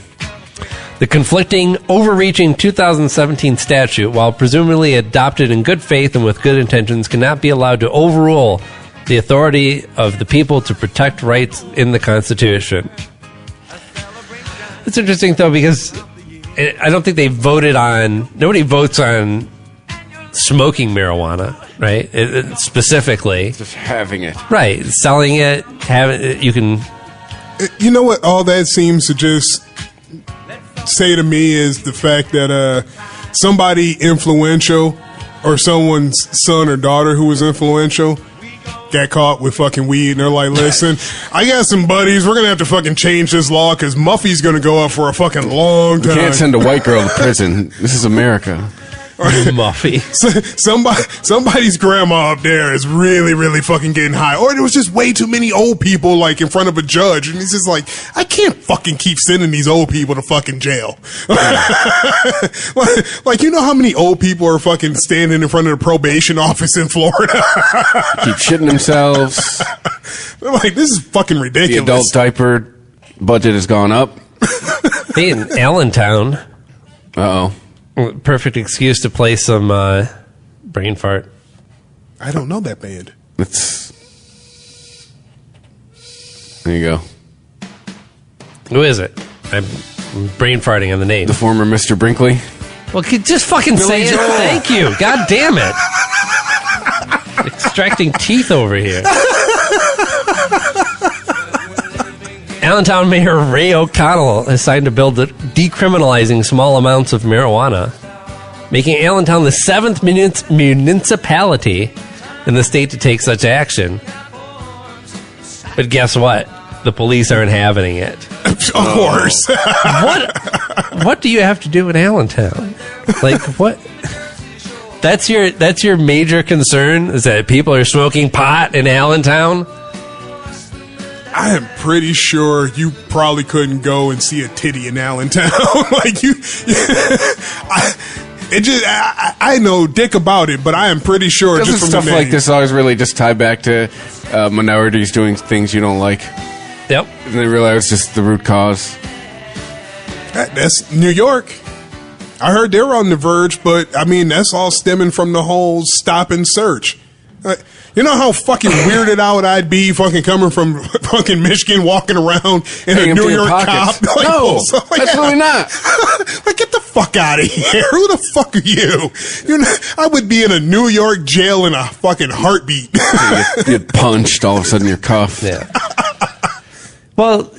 The conflicting, overreaching 2017 statute, while presumably adopted in good faith and with good intentions, cannot be allowed to overrule the authority of the people to protect rights in the Constitution. It's interesting, though, because I don't think they voted on... Nobody votes on smoking marijuana, right? Specifically. Just having it. Right. Selling it, having it, you can... You know what all that seems to just say to me is the fact that somebody influential or someone's son or daughter who was influential got caught with fucking weed, and they're like, listen, I got some buddies, we're gonna have to fucking change this law because Muffy's gonna go up for a fucking long time. You can't send a white girl to prison. This is America. Muffy. Somebody's grandma up there is really, really fucking getting high. Or there was just way too many old people like in front of a judge, and he's just like, I can't fucking keep sending these old people to fucking jail. like, you know how many old people are fucking standing in front of the probation office in Florida? Keep shitting themselves. They're like, this is fucking ridiculous. The adult diaper budget has gone up. Hey, in Allentown. Uh-oh. Perfect excuse to play some brain fart. I don't know that band. There you go. Who is it? I'm brain farting on the name. The former Mr. Brinkley. Well, just fucking say it. Thank you. God damn it. Extracting teeth over here. Allentown Mayor Ray O'Connell has signed a bill decriminalizing small amounts of marijuana, making Allentown the 7th municipality in the state to take such action. But guess what? The police aren't having it. Of course. What do you have to do in Allentown? Like, what? That's your major concern, is that people are smoking pot in Allentown? I am pretty sure you probably couldn't go and see a titty in Allentown. Like you, I know dick about it, but I am pretty sure. Doesn't just from stuff the like this always really just tie back to minorities doing things you don't like? Yep. And they realize just the root cause. That's New York. I heard they're on the verge, but I mean that's all stemming from the whole stop and search. You know how fucking weirded out I'd be fucking coming from fucking Michigan, walking around in a New York cop? Like, no, absolutely not. Like, get the fuck out of here. Who the fuck are you? I would be in a New York jail in a fucking heartbeat. You get punched, all of a sudden you're cuffed. Yeah. Well,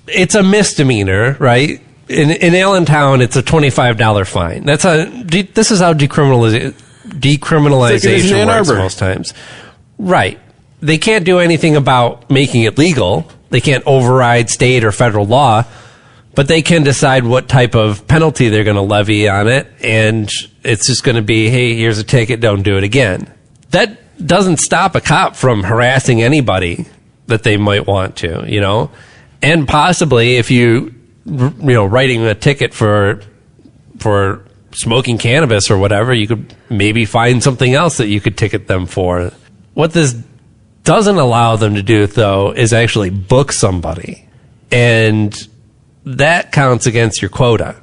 it's a misdemeanor, right? In Allentown, it's a $25 fine. This is how decriminalization works most times. Right. They can't do anything about making it legal. They can't override state or federal law, but they can decide what type of penalty they're going to levy on it, and it's just going to be, hey, here's a ticket, don't do it again. That doesn't stop a cop from harassing anybody that they might want to, and possibly if writing a ticket for smoking cannabis or whatever, you could maybe find something else that you could ticket them for. What this doesn't allow them to do, though, is actually book somebody. And that counts against your quota.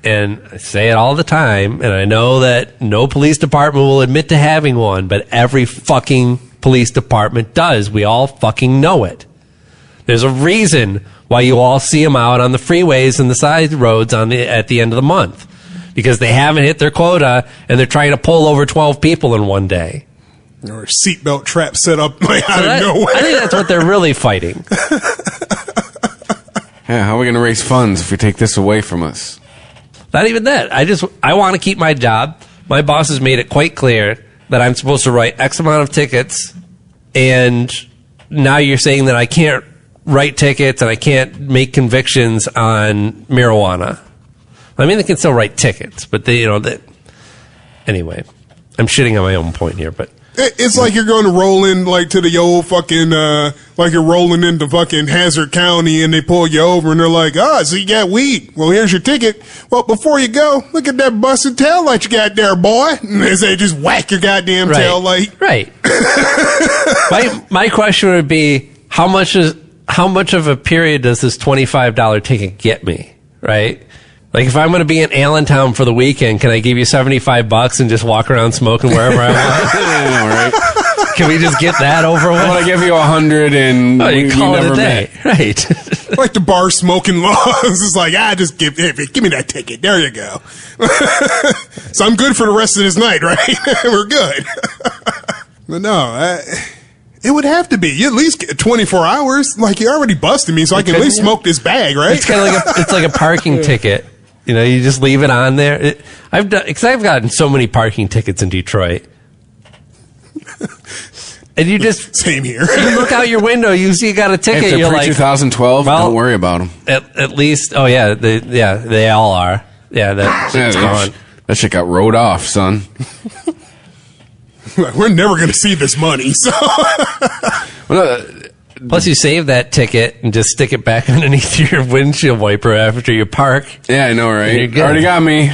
And I say it all the time, and I know that no police department will admit to having one, but every fucking police department does. We all fucking know it. There's a reason why you all see them out on the freeways and the side roads at the end of the month, because they haven't hit their quota and they're trying to pull over 12 people in one day. Or a seatbelt trap set up out of nowhere. I think that's what they're really fighting. Yeah, how are we going to raise funds if we take this away from us? Not even that. I want to keep my job. My boss has made it quite clear that I'm supposed to write X amount of tickets, and now you're saying that I can't write tickets and I can't make convictions on marijuana. I mean, they can still write tickets, but anyway, I'm shitting on my own point here, but it's like you're going to roll in like to the old fucking like you're rolling into fucking Hazard County and they pull you over and they're like, so you got weed. Well, here's your ticket. Well, before you go, look at that busted tail light you got there, boy. And they just whack your goddamn tail light. Right. My question would be, how much how much of a period does this $25 ticket get me, right? Like, if I'm going to be in Allentown for the weekend, can I give you $75 and just walk around smoking wherever I want? All right. Can we just get that over with? I want to give you 100 and you call it a day. Met. Right. Like the bar smoking laws. It's like, just give me that ticket. There you go. So I'm good for the rest of this night, right? We're good. But no, it would have to be. You at least get 24 hours. Like, you already busted me, so I can at least smoke this bag, right? It's kind of like a parking ticket. You know, you just leave it on there. I've gotten so many parking tickets in Detroit. And you just same here. You look out your window, you see you got a ticket. If you're like, 2012. Well, don't worry about them. At least, they all are. Yeah, that's gone. That shit got rode off, son. We're never going to see this money. So, plus you save that ticket and just stick it back underneath your windshield wiper after you park. Yeah, I know, right? Already got me.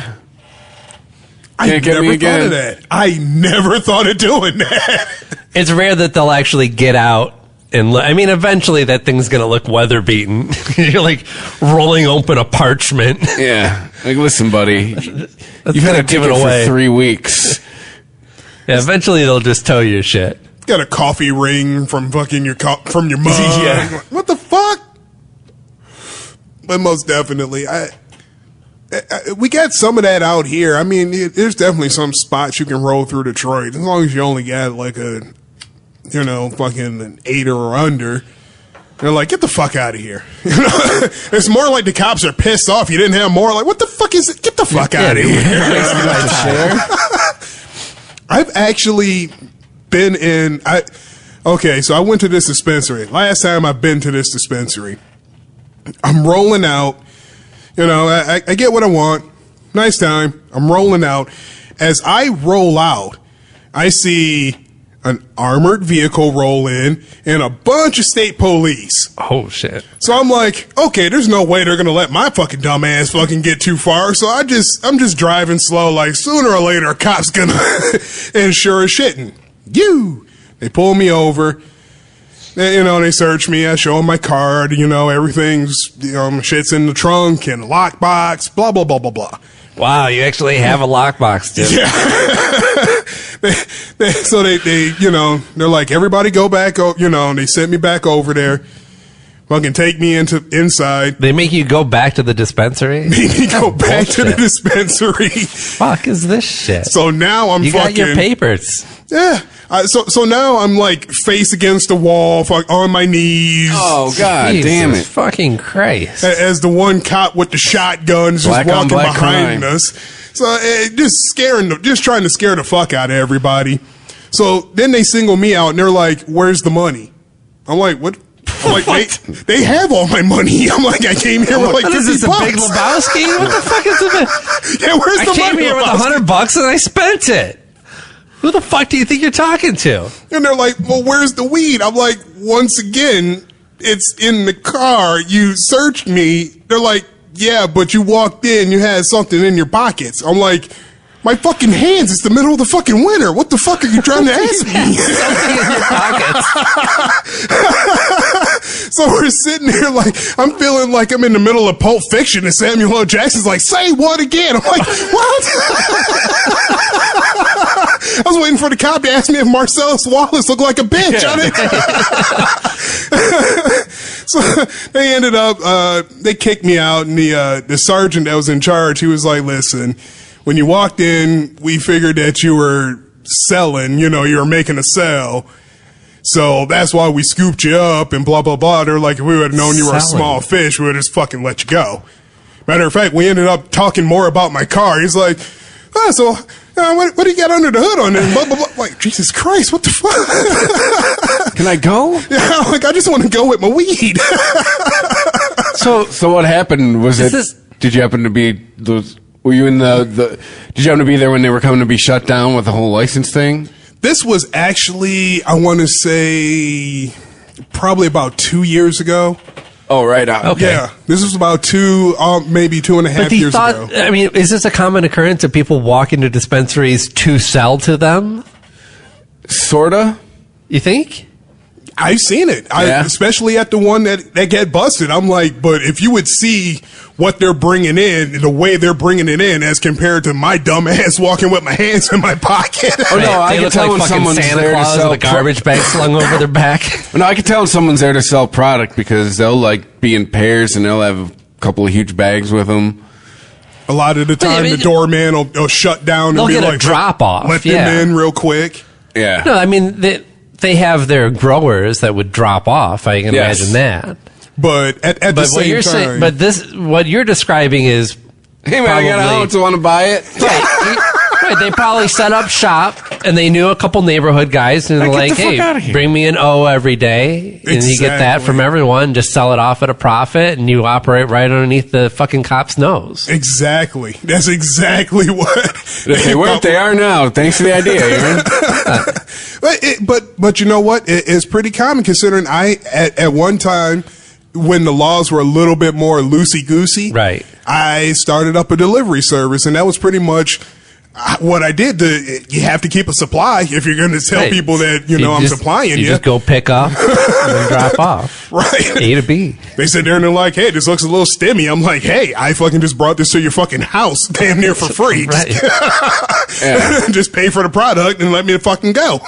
I never thought of that. I never thought of doing that. It's rare that they'll actually get out and I mean, eventually that thing's going to look weather beaten. You're like rolling open a parchment. Yeah. Like, listen, buddy, you've had a ticket for 3 weeks. Yeah, eventually they'll just tow your shit. Got a coffee ring from fucking from your mug. Yeah. What the fuck? But most definitely, we got some of that out here. I mean, there's definitely some spots you can roll through Detroit as long as you only got like fucking an 8 or under. They're like, get the fuck out of here. It's more like the cops are pissed off you didn't have more. Like, what the fuck is it? Get the fuck out of here. I've actually been in. So I went to this dispensary. Last time I've been to this dispensary, I'm rolling out. I get what I want. Nice time. I'm rolling out. As I roll out, I see an armored vehicle roll in and a bunch of state police. Oh, shit. So I'm like, okay, there's no way they're going to let my fucking dumb ass fucking get too far. So I'm just driving slow. Like, sooner or later, a cop's going to, and sure as shitting. They pull me over. They search me. I show them my card. Everything's, shit's in the trunk and the lockbox, blah, blah, blah, blah, blah. Wow, you actually have a lockbox, dude. Yeah. So they they're like, everybody go back, they sent me back over there. Fucking take me inside. They make you go back to the dispensary? Make me go back to the dispensary. Fuck is this shit? So now you got your papers. Yeah. So now I'm like face against the wall, on my knees. Oh, God damn it. Fucking Christ. As the one cop with the shotgun is just walking behind us. So just trying to scare the fuck out of everybody. So then they single me out and they're like, where's the money? I'm like, what? I'm like, they have all my money. I'm like, I came here with like $50. Is this a Big Lebowski? What the fuck is it? Yeah, where's the money? I came here with $100 and I spent it. Who the fuck do you think you're talking to? And they're like, well, where's the weed? I'm like, once again, it's in the car. You searched me. They're like, yeah, but you walked in, you had something in your pockets. I'm like, my fucking hands, it's the middle of the fucking winter. What the fuck are you trying to ask me? Something in your pockets. So we're sitting there like, I'm feeling like I'm in the middle of Pulp Fiction and Samuel L. Jackson's like, say what again? I'm like, what? I was waiting for the cop to ask me if Marcellus Wallace looked like a bitch. So they ended up, they kicked me out, and the sergeant that was in charge, he was like, listen, when you walked in, we figured that you were selling, you were making a sale. So that's why we scooped you up and blah, blah, blah. They're like, if we would have known you were a small fish, we would have just fucking let you go. Matter of fact, we ended up talking more about my car. He's like, what do you got under the hood on it? Blah, blah, blah. Like, Jesus Christ, what the fuck? Can I go? Yeah, like, I just want to go with my weed. So what happened? Did you happen to be were you in did you happen to be there when they were coming to be shut down with the whole license thing? This was actually, I want to say, probably about 2 years ago. Oh, right. Okay. Yeah. This was about maybe 2.5 years ago. I mean, is this a common occurrence that people walk into dispensaries to sell to them? Sorta. You think? I've seen it, especially at the one that get busted. I'm like, but if you would see what they're bringing in, the way they're bringing it in, as compared to my dumb ass walking with my hands in my pocket. Oh no, I can tell when someone's Santa there Claus to sell with a garbage bag slung over their back. No, I can tell when someone's there to sell product because they'll like be in pairs and they'll have a couple of huge bags with them. A lot of the time, the doorman will shut down and be get like, a drop off. Let them in real quick. Yeah. No, I mean they have their growers that would drop off. I can imagine that. But at the same time, what you're describing is, hey man, I got a house. Want to buy it? Right, they probably set up shop and they knew a couple neighborhood guys and they're like, hey, bring me an O every day. And you get that from everyone, just sell it off at a profit and you operate right underneath the fucking cop's nose. Exactly. That's exactly what. If they weren't, they are now. Thanks for the idea, Aaron. But you know what? It's pretty common considering at one time, when the laws were a little bit more loosey-goosey, right, I started up a delivery service, and that was pretty much what I did. You have to keep a supply if you're going to tell people that, I'm supplying you. You just go pick up and then drop off. Right. A to B. They sit there and they're like, hey, this looks a little stimmy. I'm like, hey, I fucking just brought this to your fucking house damn near for free. Right. Just pay for the product and let me fucking go.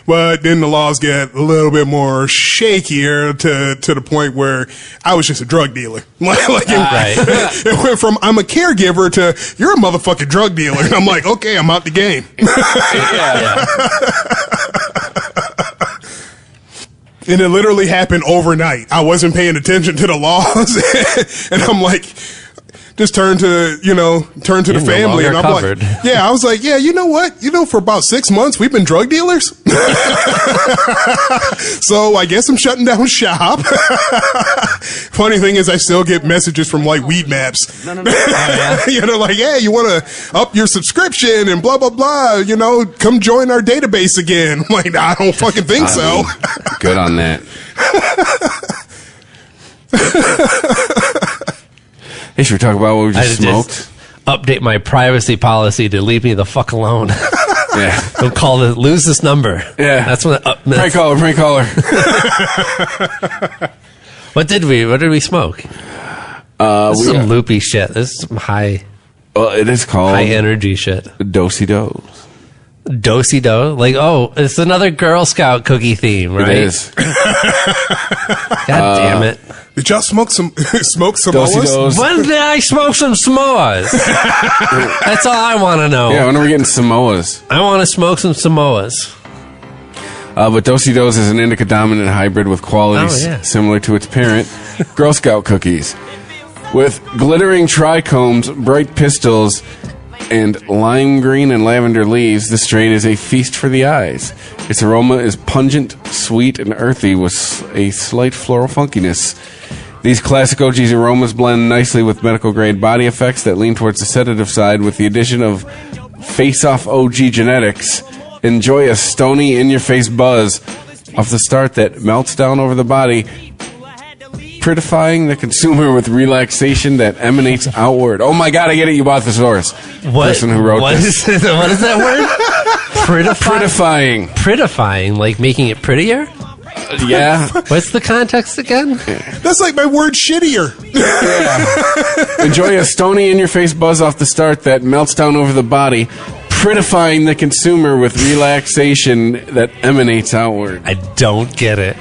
But then the laws get a little bit more shakier to the point where I was just a drug dealer. It went from I'm a caregiver to you're a motherfucking drug dealer. And I'm like, okay, I'm out the game. And it literally happened overnight. I wasn't paying attention to the laws. And I'm like, just turn to the family, and I'm covered. like, I was like, you know what? For about 6 months, we've been drug dealers. So I guess I'm shutting down shop. Funny thing is, I still get messages from like Weed Maps. No. Oh, yeah. Like, hey, you want to up your subscription and blah, blah, blah, come join our database again. I'm like, nah, I don't fucking think so. Good on that. Hey, should we talk about what we just smoked? Update my privacy policy to leave me the fuck alone. Yeah. Don't lose this number. Yeah. That's when prank caller. What did we smoke? This is some loopy shit. This is some high. Well, it is called high energy shit. Do-si-do. Do-si-do? Like, it's another Girl Scout cookie theme, right? It is. God damn it. Did y'all smoke Samoas? When did I smoke some Samoas? That's all I want to know. Yeah, when are we getting Samoas? I want to smoke some Samoas. But Do-si-dos is an indica dominant hybrid with qualities similar to its parent, Girl Scout cookies. With glittering trichomes, bright pistils, and lime green and lavender leaves, the strain is a feast for the eyes. Its aroma is pungent, sweet, and earthy with a slight floral funkiness. These classic OG's aromas blend nicely with medical-grade body effects that lean towards the sedative side. With the addition of face-off OG genetics, enjoy a stony, in-your-face buzz off the start that melts down over the body, prettifying the consumer with relaxation that emanates outward. Oh my god, I get it. You bought the source. Person who wrote this. What is that word? Prettifying. Prettifying, like making it prettier? Yeah. What's the context again? That's like my word shittier. Yeah. Enjoy a stony in-your-face buzz off the start that melts down over the body, prettifying the consumer with relaxation that emanates outward. I don't get it.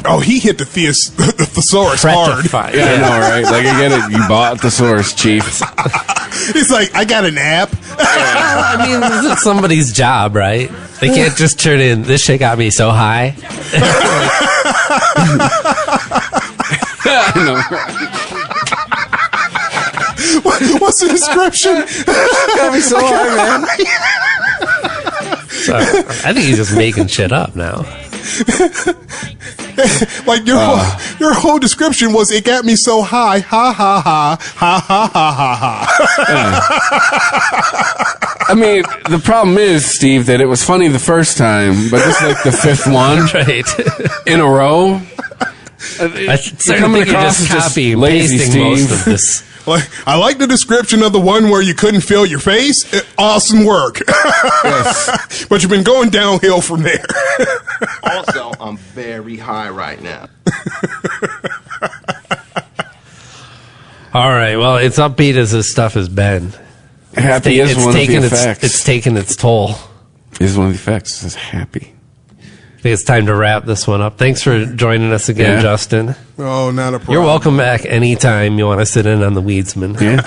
Oh, he hit the thesaurus hard. Yeah, I know, right? Like, I get it. You bought the source, chief. He's like, I got an app. I mean, this is somebody's job, right? They can't just turn in, this shit got me so high. What's the description? Got me so high, man. So, I think he's just making shit up now. Like your whole description was, it got me so high, ha ha ha, ha ha ha ha. I mean, the problem is, Steve, that it was funny the first time, but this is like the fifth one right. in a row. I started thinking just copy and pasting most of this. I like the description of the one where you couldn't feel your face. Awesome work. Yes. But you've been going downhill from there. Also, I'm very high right now. All right. Well, it's upbeat as this stuff has been. Happy is one of the effects. It's taken its toll. Is one of the effects. It's happy. I think it's time to wrap this one up. Thanks for joining us again, Justin. Oh, not a problem. You're welcome back anytime you want to sit in on the Weedsman. Yeah.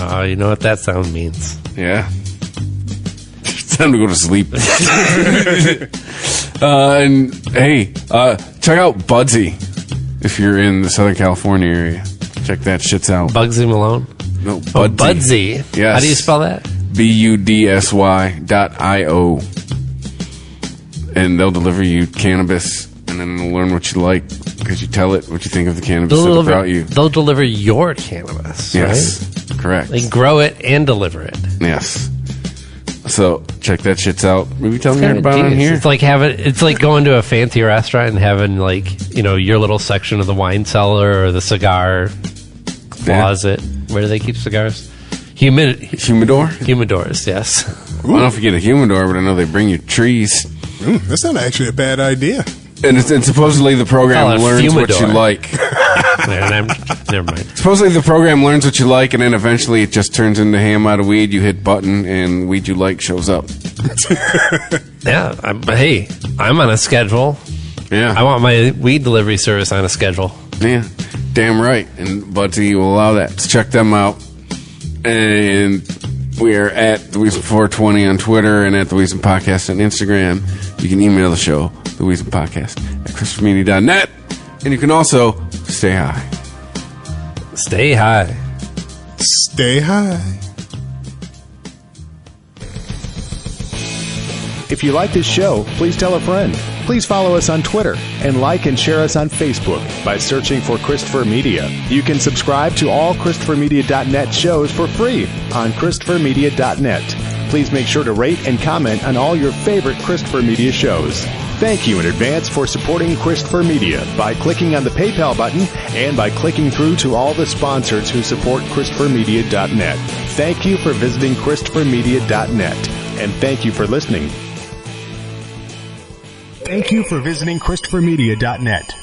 Oh, you know what that sound means. Yeah. It's time to go to sleep. And hey, check out Budsy if you're in the Southern California area. Check that shit's out. Bugsy Malone? No, Budsy. Budsy. Yes. How do you spell that? BUDSY.io. And they'll deliver you cannabis, and then they'll learn what you like because you tell it what you think of the cannabis that brought you. They'll deliver your cannabis, yes, right? Correct. They grow it and deliver it. Yes. So check that shit's out. Maybe tell me about it on here. It's like going to a fancy restaurant and having your little section of the wine cellar or the cigar closet. Yeah. Where do they keep cigars? Humidors, yes. I don't know if you get a humidor, but I know they bring you trees. That's not actually a bad idea. And supposedly the program learns what you like. Never mind. Supposedly the program learns what you like, and then eventually it just turns into ham out of weed. You hit button, and weed you like shows up. Yeah, I'm on a schedule. Yeah, I want my weed delivery service on a schedule. Yeah, damn right. And Budsy will allow that. So check them out. And we are at the Weedsman 420 on Twitter and at the Weedsman Podcast on Instagram. You can email the show, the Weedsman Podcast at ChristopherMedia.net. And you can also stay high. Stay high. Stay high. If you like this show, please tell a friend. Please follow us on Twitter and like and share us on Facebook by searching for Christopher Media. You can subscribe to all ChristopherMedia.net shows for free on ChristopherMedia.net. Please make sure to rate and comment on all your favorite Christopher Media shows. Thank you in advance for supporting Christopher Media by clicking on the PayPal button and by clicking through to all the sponsors who support ChristopherMedia.net. Thank you for visiting ChristopherMedia.net, and thank you for listening. Thank you for visiting ChristopherMedia.net.